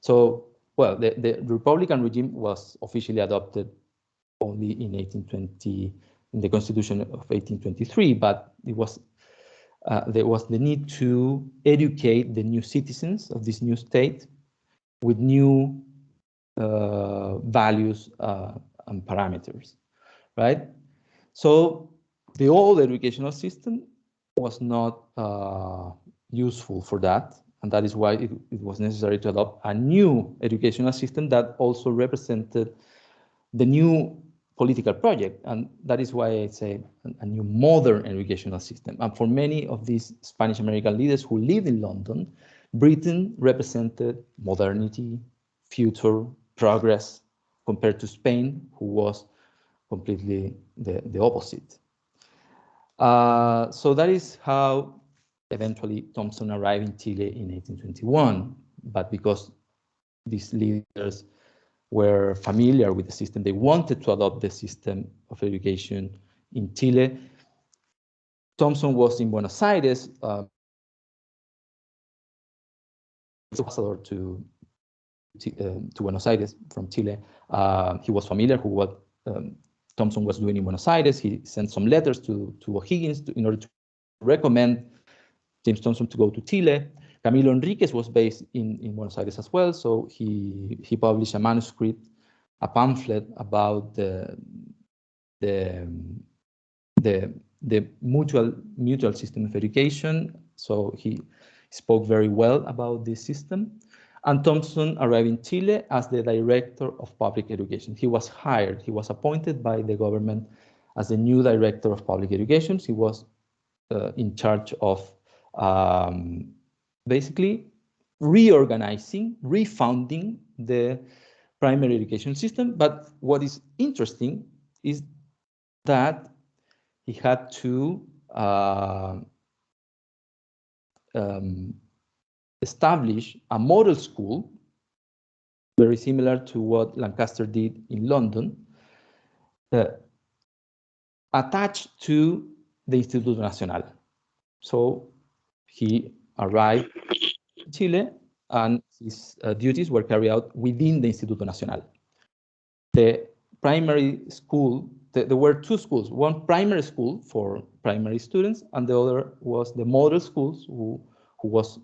So, well, the Republican regime was officially adopted only in 1820, in the Constitution of 1823, but it was there was the need to educate the new citizens of this new state with new values and parameters, right? So the old educational system was not useful for that, and that is why it was necessary to adopt a new educational system that also represented the new political project, and that is why I say a new modern educational system. And for many of these Spanish American leaders who lived in London, Britain represented modernity, future, progress, compared to Spain, who was completely the opposite. So that is how eventually Thompson arrived in Chile in 1821. But because these leaders were familiar with the system, they wanted to adopt the system of education in Chile. Thompson was in Buenos Aires, ambassador to Buenos Aires from Chile. He was familiar with what Thompson was doing in Buenos Aires. He sent some letters to O'Higgins in order to recommend James Thompson to go to Chile. Camilo Enriquez was based in Buenos Aires as well, so he published a manuscript, a pamphlet about the mutual system of education. So he spoke very well about this system. And Thompson arrived in Chile as the director of public education. He was hired, he was appointed by the government as the new director of public education. He was in charge of basically reorganizing, refounding the primary education system. But what is interesting is that he had to establish a model school, very similar to what Lancaster did in London, attached to the Instituto Nacional. So he arrived in Chile, and his duties were carried out within the Instituto Nacional. The primary school there were two schools, one primary school for primary students, and the other was the model schools who was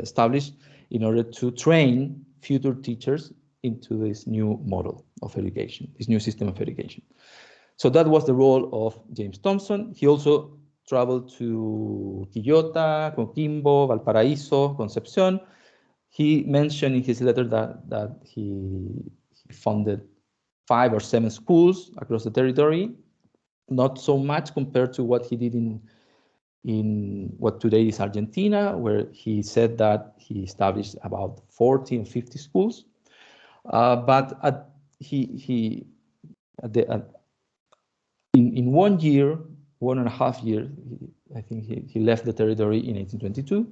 established in order to train future teachers into this new model of education, this new system of education. So that was the role of James Thompson. He also traveled to Quillota, Coquimbo, Valparaíso, Concepción. He mentioned in his letter that he founded 5 or 7 schools across the territory, not so much compared to what he did in what today is Argentina, where he said that he established about 40 and 50 schools. But in 1 year, 1.5 years, I think he left the territory in 1822.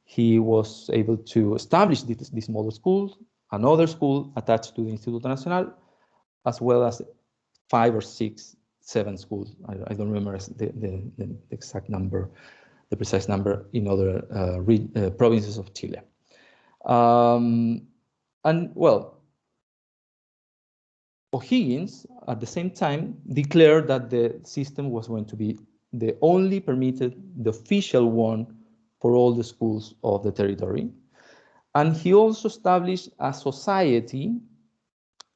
He was able to establish this model school, another school attached to the Instituto Nacional, as well as 5 or 6, 7 schools. I don't remember the exact number, the precise number in other provinces of Chile. And well, O'Higgins at the same time declared that the system was going to be the only permitted, the official one for all the schools of the territory. And he also established a society,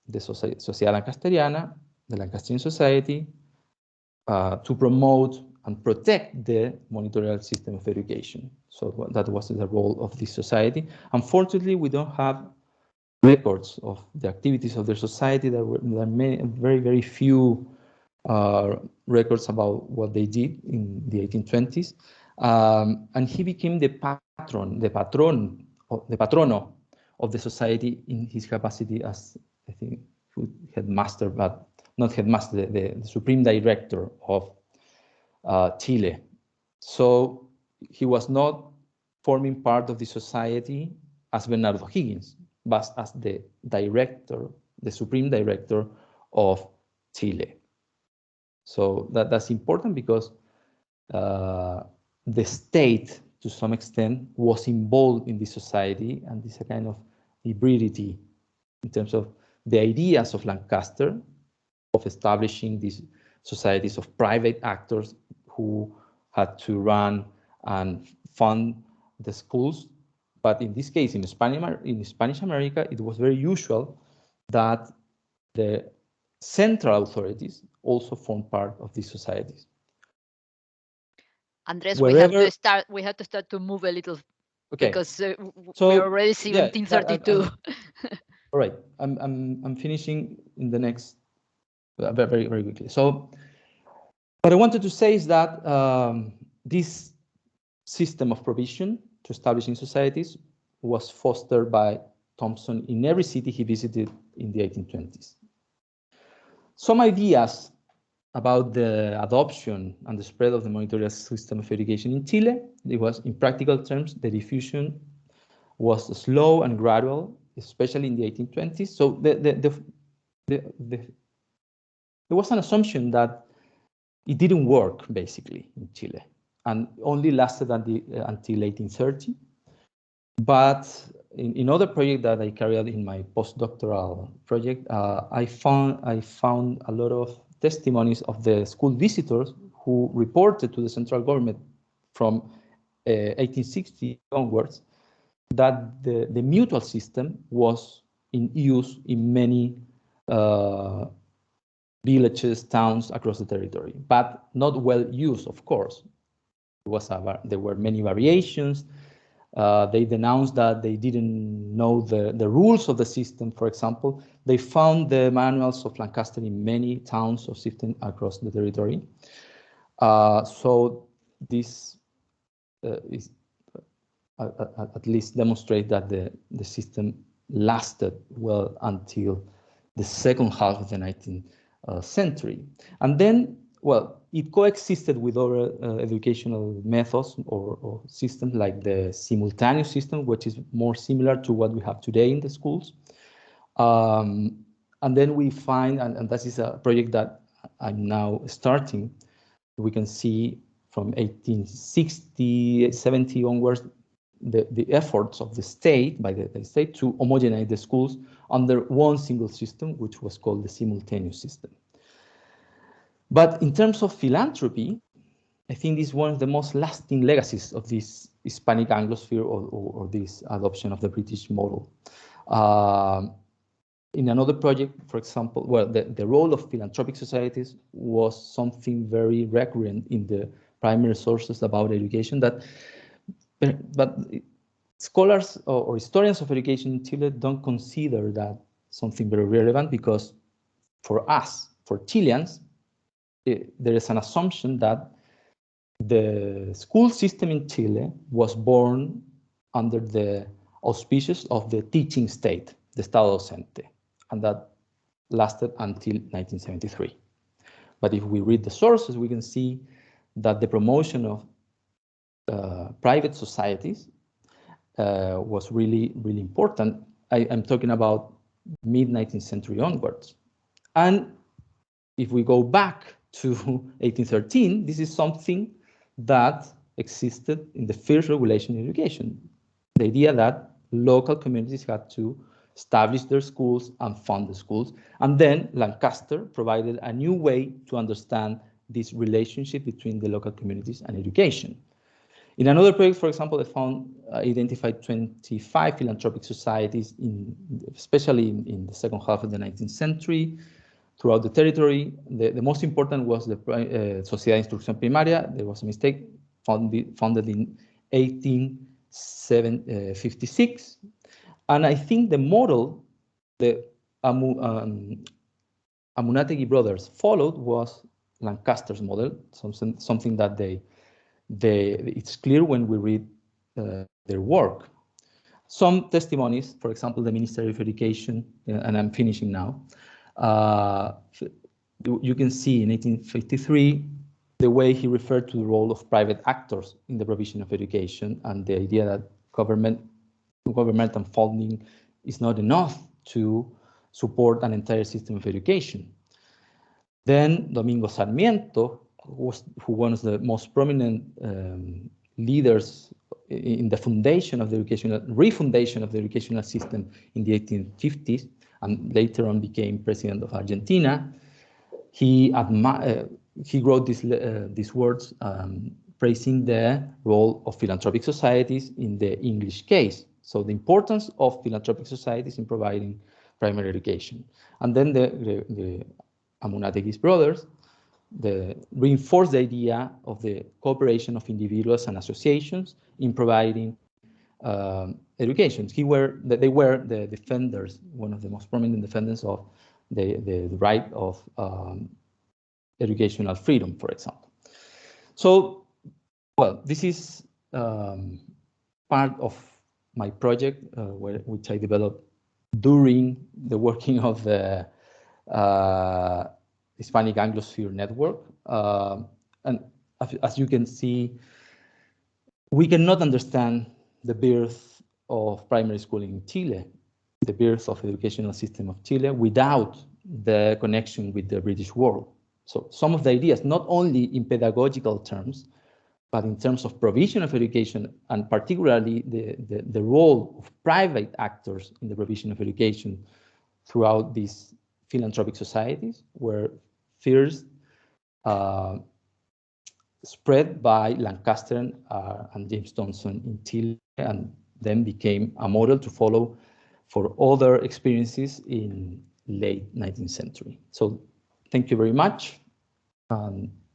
the Sociedad Lancasteriana, the Lancastrian Society, to promote and protect the monitorial system of education. So that was the role of this society. Unfortunately, we don't have records of the activities of the society. There were very, very few records about what they did in the 1820s. And he became the patrono of the society in his capacity as, I think, headmaster, but not headmaster, the supreme director of Chile. So he was not forming part of the society as Bernardo Higgins, but as the director, the supreme director of Chile. So that's important because the state, to some extent, was involved in the society, and this is a kind of hybridity in terms of the ideas of Lancaster of establishing these societies of private actors who had to run and fund the schools. But in this case, in Spanish America, it was very usual that the central authorities also formed part of these societies. Andrés, Wherever, we have to start to move a little, okay, because so we're already 17:32. All right, I'm finishing in the next very, very quickly. So what I wanted to say is that this system of provision to establishing societies was fostered by Thompson in every city he visited in the 1820s. Some ideas about the adoption and the spread of the monitorial system of education in Chile. It was, in practical terms, the diffusion was slow and gradual, especially in the 1820s. So there was an assumption that it didn't work, basically, in Chile, and only lasted until 1830. But in other project that I carried out in my postdoctoral project, I found a lot of testimonies of the school visitors who reported to the central government from 1860 onwards that the mutual system was in use in many villages, towns across the territory, but not well used, of course. There were many variations. They denounced that they didn't know the rules of the system. For example, they found the manuals of Lancaster in many towns or systems across the territory. So this is at least demonstrate that the system lasted well until the second half of the 19th century. And then, well, it coexisted with other educational methods or systems like the simultaneous system, which is more similar to what we have today in the schools. And then we find, and this is a project that I'm now starting, we can see from 1860, 70 onwards, the efforts of the state, by the state, to homogenize the schools under one single system, which was called the simultaneous system. But in terms of philanthropy, I think this is one of the most lasting legacies of this Hispanic-Anglosphere or this adoption of the British model. In another project, for example, well, the role of philanthropic societies was something very recurrent in the primary sources about education but scholars or historians of education in Chile don't consider that something very relevant because for us, for Chileans, there is an assumption that the school system in Chile was born under the auspices of the teaching state, the Estado docente, and that lasted until 1973. But if we read the sources, we can see that the promotion of private societies was really, really important. I'm talking about mid-19th century onwards. And if we go back to 1813, this is something that existed in the first regulation in education. The idea that local communities had to establish their schools and fund the schools. And then Lancaster provided a new way to understand this relationship between the local communities and education. In another project, for example, they identified 25 philanthropic societies, especially in the second half of the 19th century, throughout the territory. The most important was the Sociedad de Instrucción Primaria. There was a mistake, founded in 1856. And I think the model the Amunategui brothers followed was Lancaster's model, something that it's clear when we read their work. Some testimonies, for example, the Ministry of Education, and I'm finishing now, you can see in 1853 the way he referred to the role of private actors in the provision of education and the idea that governmental funding is not enough to support an entire system of education. Then Domingo Sarmiento, who was the most prominent leaders in the foundation of the refundation of the educational system in the 1850s, and later on became president of Argentina. He wrote these words praising the role of philanthropic societies in the English case. So the importance of philanthropic societies in providing primary education. And then the Amunategui's brothers, reinforced the idea of the cooperation of individuals and associations in providing education. They were the defenders, one of the most prominent defenders of the right of educational freedom, for example. So, well, this is part of my project, which I developed during the working of the Hispanic-Anglosphere network. And as you can see, we cannot understand the birth of primary schooling in Chile, the birth of the educational system of Chile, without the connection with the British world. So some of the ideas, not only in pedagogical terms, but in terms of provision of education, and particularly the role of private actors in the provision of education throughout these philanthropic societies, were first spread by Lancaster and James Thompson in Chile, and then became a model to follow for other experiences in late 19th century. So thank you very much.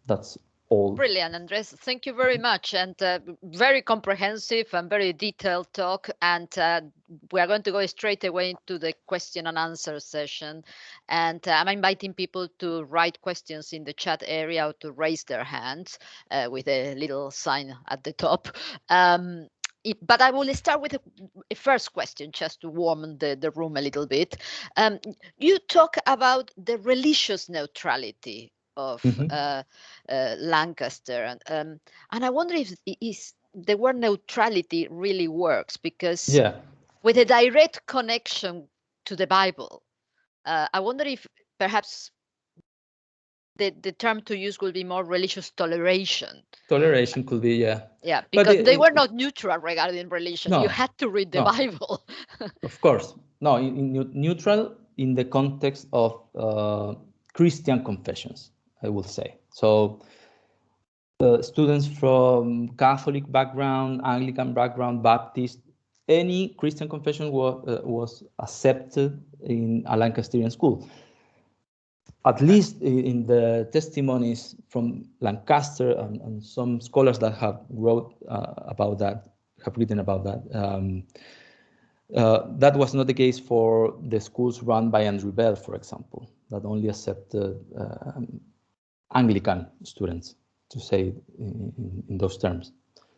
That's all. Brilliant, Andres. Thank you very much. And very comprehensive and very detailed talk. And we are going to go straight away into the question and answer session. And I'm inviting people to write questions in the chat area or to raise their hands with a little sign at the top. But I will start with a first question just to warm the room a little bit. You talk about the religious neutrality of Lancaster, and I wonder if the word neutrality really works, because with a direct connection to the Bible, I wonder if perhaps the term to use will be more religious toleration. Toleration could be, yeah, because they were not neutral regarding religion. No, you had to read the Bible. Of course, neutral in the context of Christian confessions. I will say. So students from Catholic background, Anglican background, Baptist, any Christian confession was accepted in a Lancasterian school. At least in the testimonies from Lancaster and some scholars that have written about that, that was not the case for the schools run by Andrew Bell, for example, that only accepted Anglican students, to say in those terms.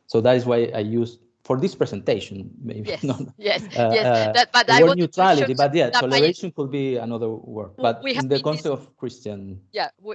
So that is why I used, for this presentation, maybe Yes, not. yes, yes. But The I word wanted to show neutrality, but yeah, that toleration could be another word. But we have in the been context of Christian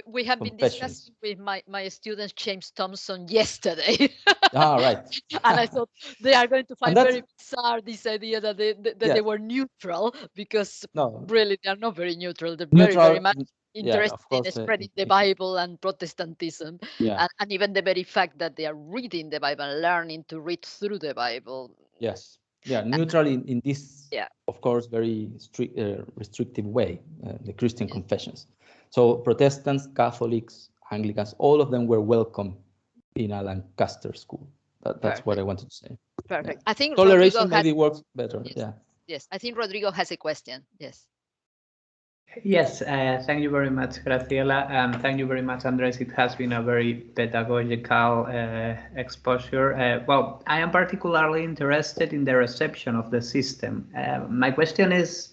we have been confessions. discussing with my student James Thompson yesterday. Right. And I thought they are going to And find that's, very bizarre this idea that yeah, they were neutral, because no, really they are not very neutral. They're very neutral, much yeah, interested of in course. spreading the Bible and Protestantism, Yeah, and even the very fact that they are reading the Bible and learning to read through the Bible. yes. Yeah, neutral in this, Yeah. of course, very strict, restrictive way, the Christian Yes. confessions. So Protestants, Catholics, Anglicans, all of them were welcome in a Lancaster school. That's what I Perfect. wanted to say. Perfect. Yeah. I think Rodrigo Toleration has. maybe works better. Yes. Yeah. Yes. I think Rodrigo has a question. Yes. Yes, thank you very much, Graciela, and thank you very much, Andres. It has been a very pedagogical exposure. Well, I am particularly interested in the reception of the system. My question is,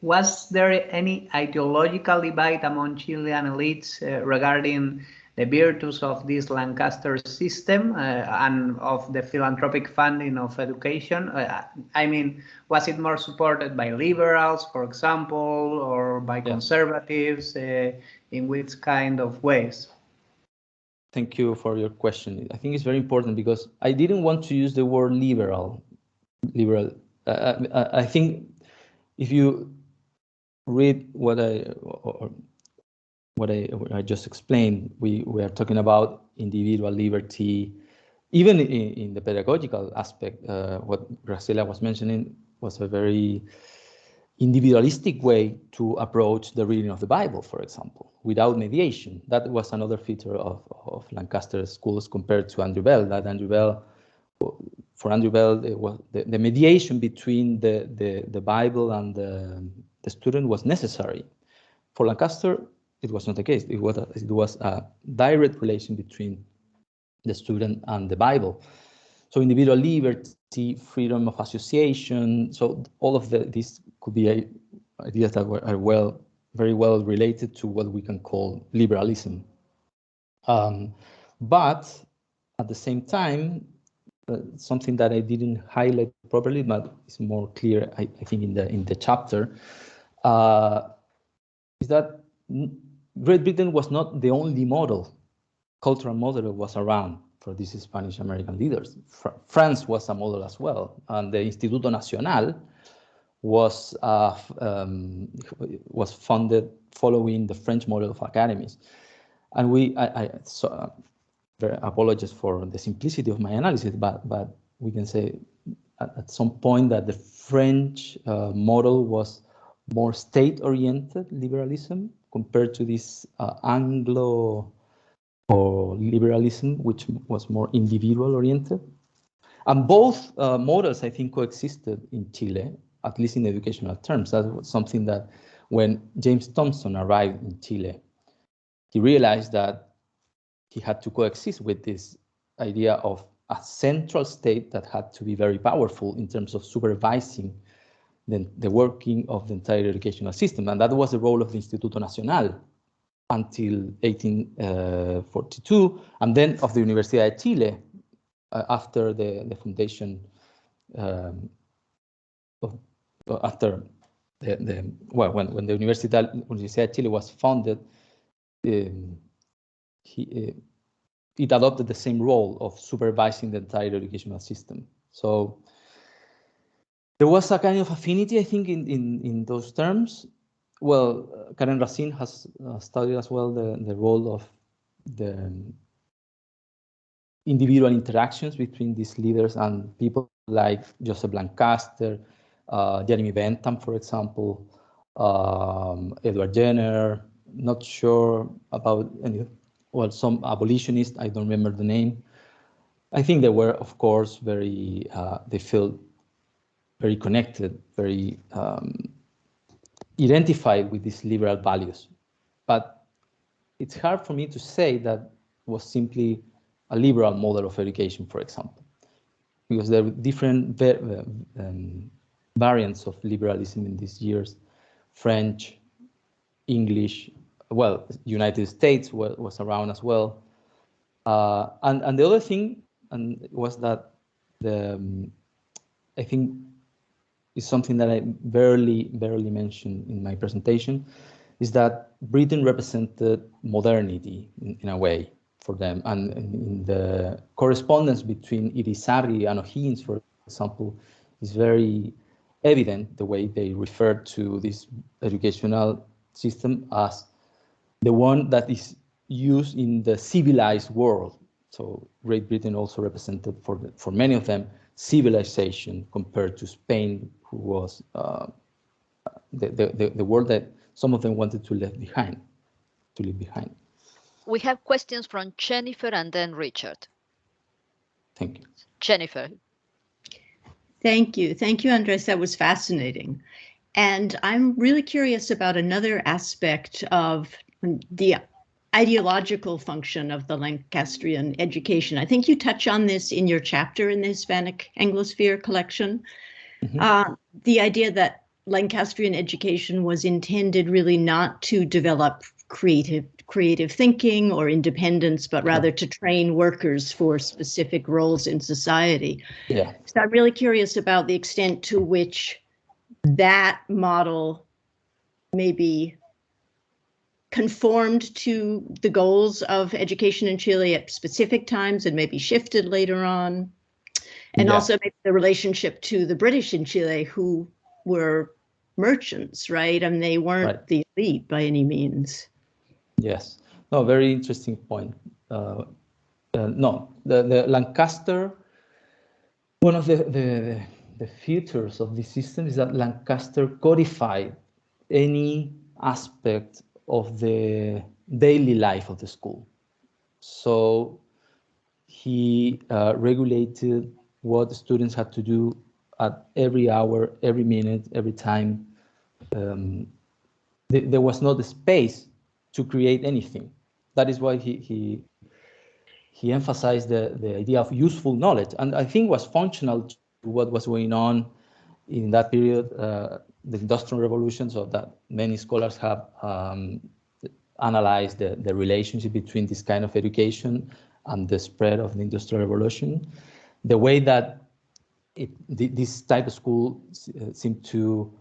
was there any ideological debate among Chilean elites regarding the virtues of this Lancaster system and of the philanthropic funding of education? I mean, was it more supported by liberals, for example, or by conservatives? In which kind of ways? Thank you for your question. I think it's very important because I didn't want to use the word liberal. I think if you read what I just explained, we are talking about individual liberty, even in the pedagogical aspect. What Graciela was mentioning was a very individualistic way to approach the reading of the Bible, for example, without mediation. That was another feature of Lancaster schools compared to Andrew Bell. That Andrew Bell, for Andrew Bell, it was the mediation between the Bible and the student was necessary. For Lancaster, it was not the case. It was a direct relation between the student and the Bible. So individual liberty, freedom of association. So all of these could be ideas that are very well related to what we can call liberalism. But at the same time, something that I didn't highlight properly, but it's more clear, I think, in the chapter, is that Great Britain was not the only cultural model that was around for these Spanish American leaders. France was a model as well, and the Instituto Nacional was funded following the French model of academies. And I apologize for the simplicity of my analysis, but we can say at some point that the French model was more state-oriented liberalism compared to this Anglo or liberalism, which was more individual-oriented. And both models, I think, coexisted in Chile, at least in educational terms. That was something that when James Thompson arrived in Chile, he realized that he had to coexist with this idea of a central state that had to be very powerful in terms of supervising the working of the entire educational system. And that was the role of the Instituto Nacional until 1842, and then of the Universidad de Chile after the foundation, after when the Universidad de Chile was founded, it adopted the same role of supervising the entire educational system. So there was a kind of affinity, I think, in those terms. Well, Karen Racine has studied as well the role of the individual interactions between these leaders and people like Joseph Lancaster, Jeremy Bentham, for example, Edward Jenner, not sure about any, well, some abolitionists, I don't remember the name. I think they were, of course, very, they felt very connected, very identified with these liberal values. But it's hard for me to say that was simply a liberal model of education, for example, because there were different variants of liberalism in these years. French, English, well, United States was around as well. And the other thing was that I think is something that I barely mentioned in my presentation, is that Britain represented modernity in a way for them. And in the correspondence between Irizarry and O'Higgins, for example, is very evident the way they refer to this educational system as the one that is used in the civilized world. So Great Britain also represented for many of them civilization compared to Spain, who was the world that some of them wanted to leave behind. We have questions from Jennifer and then Richard. Thank you. Jennifer. Thank you, Andrés. That was fascinating. And I'm really curious about another aspect of the ideological function of the Lancastrian education. I think you touch on this in your chapter in the Hispanic-Anglosphere collection. Mm-hmm. The idea that Lancastrian education was intended really not to develop creative thinking or independence, but rather to train workers for specific roles in society. Yeah. So I'm really curious about the extent to which that model maybe conformed to the goals of education in Chile at specific times and maybe shifted later on. And also maybe the relationship to the British in Chile, who were merchants, right? I mean, they weren't the elite by any means. Yes. No, very interesting point. No, the Lancaster, one of the features of the system is that Lancaster codified any aspect of the daily life of the school. So he regulated what the students had to do at every hour, every minute, every time. There was not the space to create anything. That is why he emphasized the idea of useful knowledge, and I think was functional to what was going on in that period, the Industrial Revolution, so that many scholars have analyzed the relationship between this kind of education and the spread of the Industrial Revolution. The way that this type of school seemed to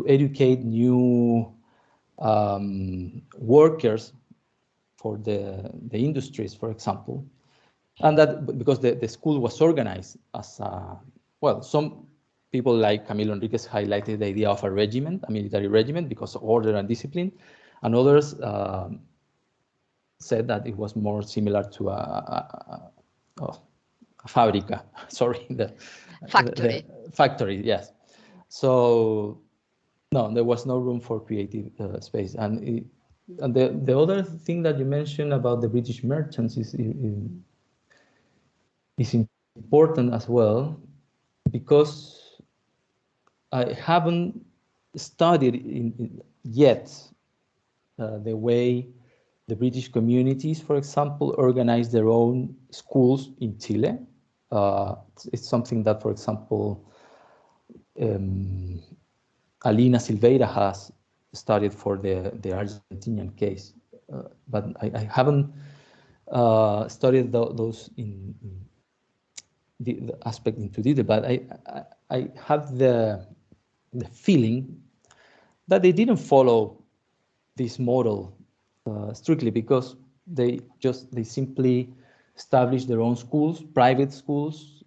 educate new workers for the industries, for example, and that because the school was organized as well, some people like Camilo Enriquez highlighted the idea of a regiment, a military regiment, because of order and discipline, and others said that it was more similar to a fábrica. Sorry, the factory. Yes. So no, there was no room for creative space, and the other thing that you mentioned about the British merchants is important as well, because I haven't studied yet the way the British communities, for example, organize their own schools in Chile. It's something that, for example, Alina Silveira has studied for the Argentinian case, but I haven't studied those in the aspect into detail. But I have the feeling that they didn't follow this model strictly, because they simply established their own schools, private schools,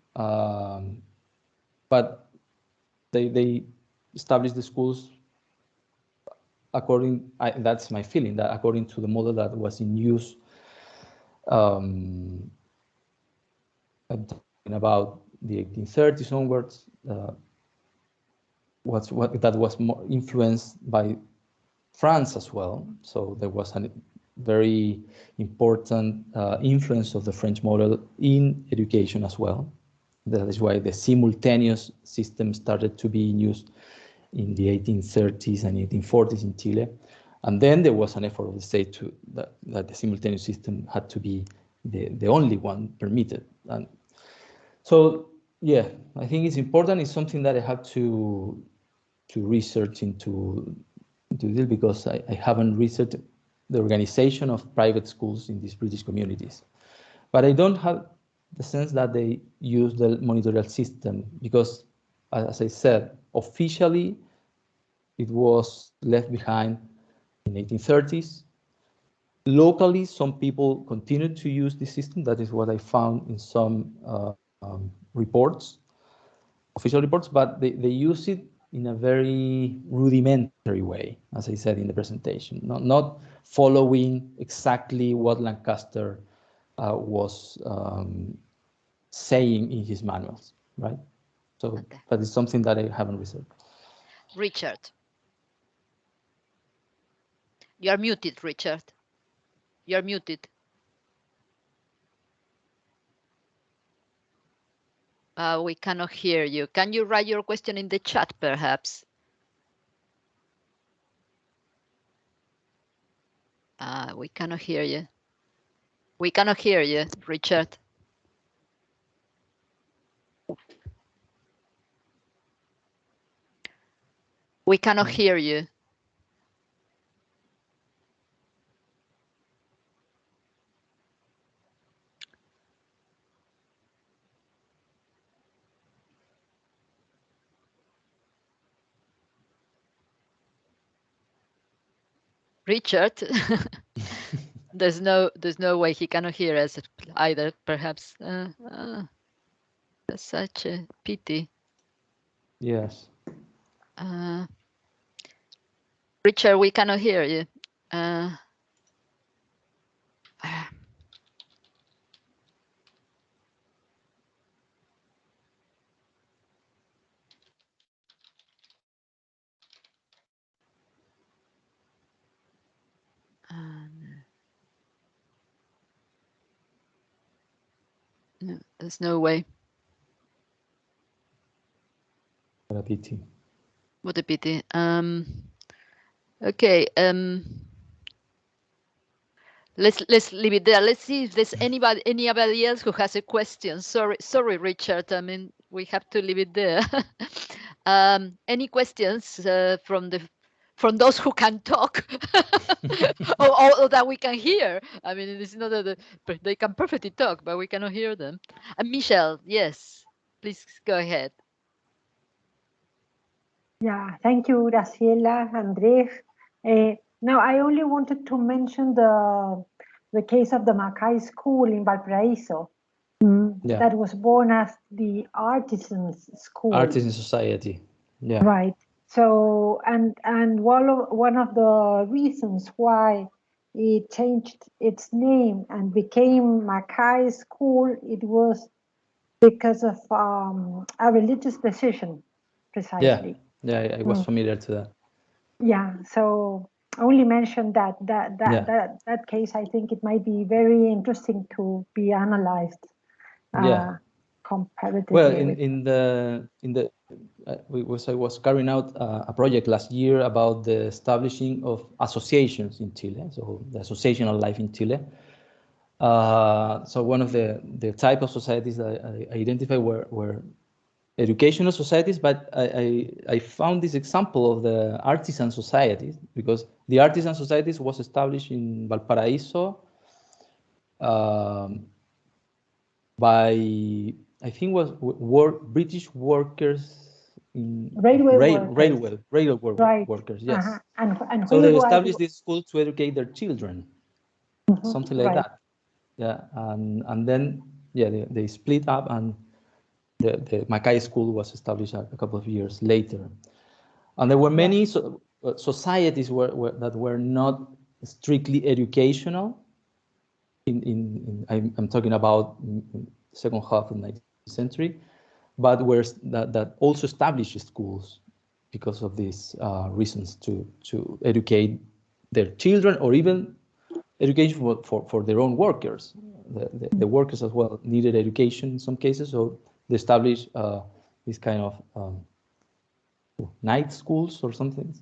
but they established the schools according, that's my feeling, that according to the model that was in use. I'm talking about the 1830s onwards, that was more influenced by France as well. So there was a very important influence of the French model in education as well. That is why the simultaneous system started to be used in the 1830s and 1840s in Chile. And then there was an effort of the state to that the simultaneous system had to be the only one permitted. And so, yeah, I think it's important. It's something that I have to research into this, because I haven't researched the organization of private schools in these British communities. But I don't have the sense that they use the monitorial system, because, as I said, officially it was left behind in 1830s. Locally, some people continued to use the system. That is what I found in some reports, official reports, but they use it in a very rudimentary way, as I said in the presentation, not following exactly what Lancaster was saying in his manuals, right? So, Okay. but it's something that I haven't researched. Richard. You are muted, Richard. You are muted. We cannot hear you. Can you write your question in the chat, perhaps? We cannot hear you. We cannot hear you, Richard. We cannot hear you. Richard, there's no way he cannot hear us either. Perhaps that's such a pity. Yes. Richard, we cannot hear you. No, there's no way. What a pity. What a pity. Okay. Let's leave it there. Let's see if there's anybody else who has a question. Sorry, Richard. I mean, we have to leave it there. Any questions from those who can talk or that we can hear? I mean, it's not that they can perfectly talk, but we cannot hear them. And Michelle, yes, please go ahead. Yeah, thank you, Graciela, Andrés. Now, I only wanted to mention the case of the Mackay School in Valparaiso, that was born as the Artisans School. Artisan Society, yeah. Right. So, and one of the reasons why it changed its name and became Mackay School, it was because of a religious decision, precisely. Yeah, I was familiar to that. Yeah, so I only mentioned that case. I think it might be very interesting to be analyzed comparatively. Well, I was carrying out a project last year about the establishing of associations in Chile, so the associational life in Chile. So one of the type of societies that I identified were educational societies, but I found this example of the artisan societies, because the artisan societies was established in Valparaiso by, I think, was British workers in railway workers. Yes. And so they established this school to educate their children, something like that. Yeah, and then they split up, and the Mackay School was established a couple of years later. And there were many societies that were not strictly educational. I'm talking about second half of the 19th century, but that also established schools because of these reasons to educate their children, or even education for their own workers. The workers as well needed education in some cases, so they established this kind of night schools or something.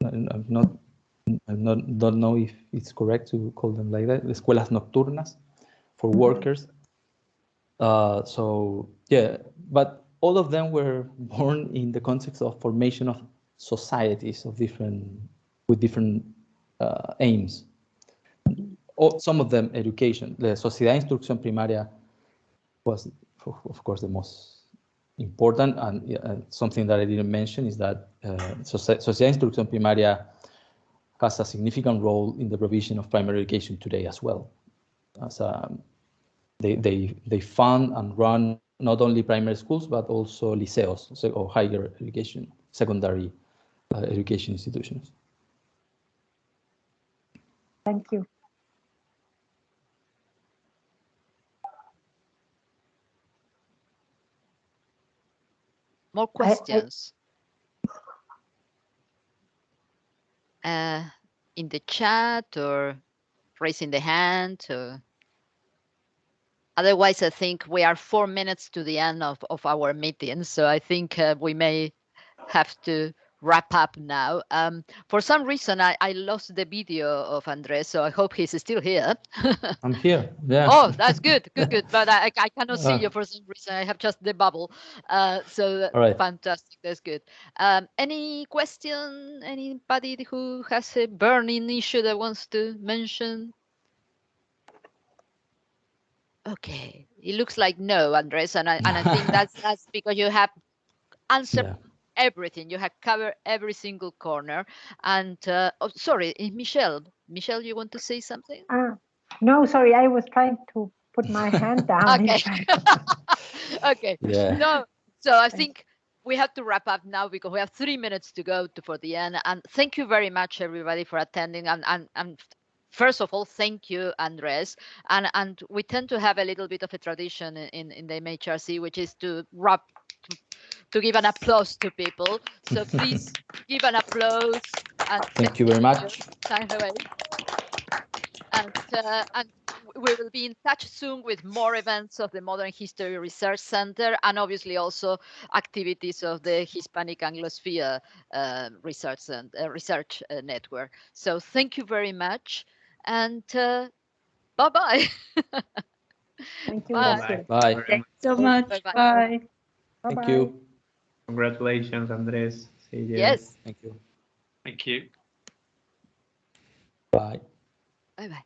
Don't know if it's correct to call them like that. Escuelas nocturnas for workers. So yeah, but all of them were born in the context of formation of societies of with different aims. Some of them education. The Sociedad de Instrucción Primaria was, of course, the most important, and something that I didn't mention is that Sociedad de Instrucción Primaria has a significant role in the provision of primary education today as well. As they fund and run not only primary schools but also liceos, or higher education, secondary education institutions. Thank you. More questions? In the chat, or raising the hand, or otherwise I think we are 4 minutes to the end of our meeting, so I think we may have to wrap up now. For some reason I lost the video of Andrés, so I hope he's still here. I'm here. Yeah. Oh, that's good. But I cannot see you for some reason. I have just the bubble. So right. Fantastic. That's good. Any question? Anybody who has a burning issue that wants to mention? Okay, it looks like no, Andrés, and I think that's because you have answered everything. You have covered every single corner. And sorry, Michelle, you want to say something? No, sorry, I was trying to put my hand down. Okay. Okay. Yeah. No, so I think we have to wrap up now because we have 3 minutes to go for the end. And thank you very much, everybody, for attending. And first of all, thank you, Andrés. And we tend to have a little bit of a tradition in the MHRC, which is to give an applause to people. So please give an applause. And thank you very much. And we will be in touch soon with more events of the Modern History Research Center, and obviously also activities of the Hispanic-Anglosphere research network. So thank you very much, and bye-bye. Thank you. Bye. Bye. Thanks so much. Bye-bye. Bye. Thank you. Congratulations, Andrés. See you. Yes. Thank you. Thank you. Bye. Bye-bye.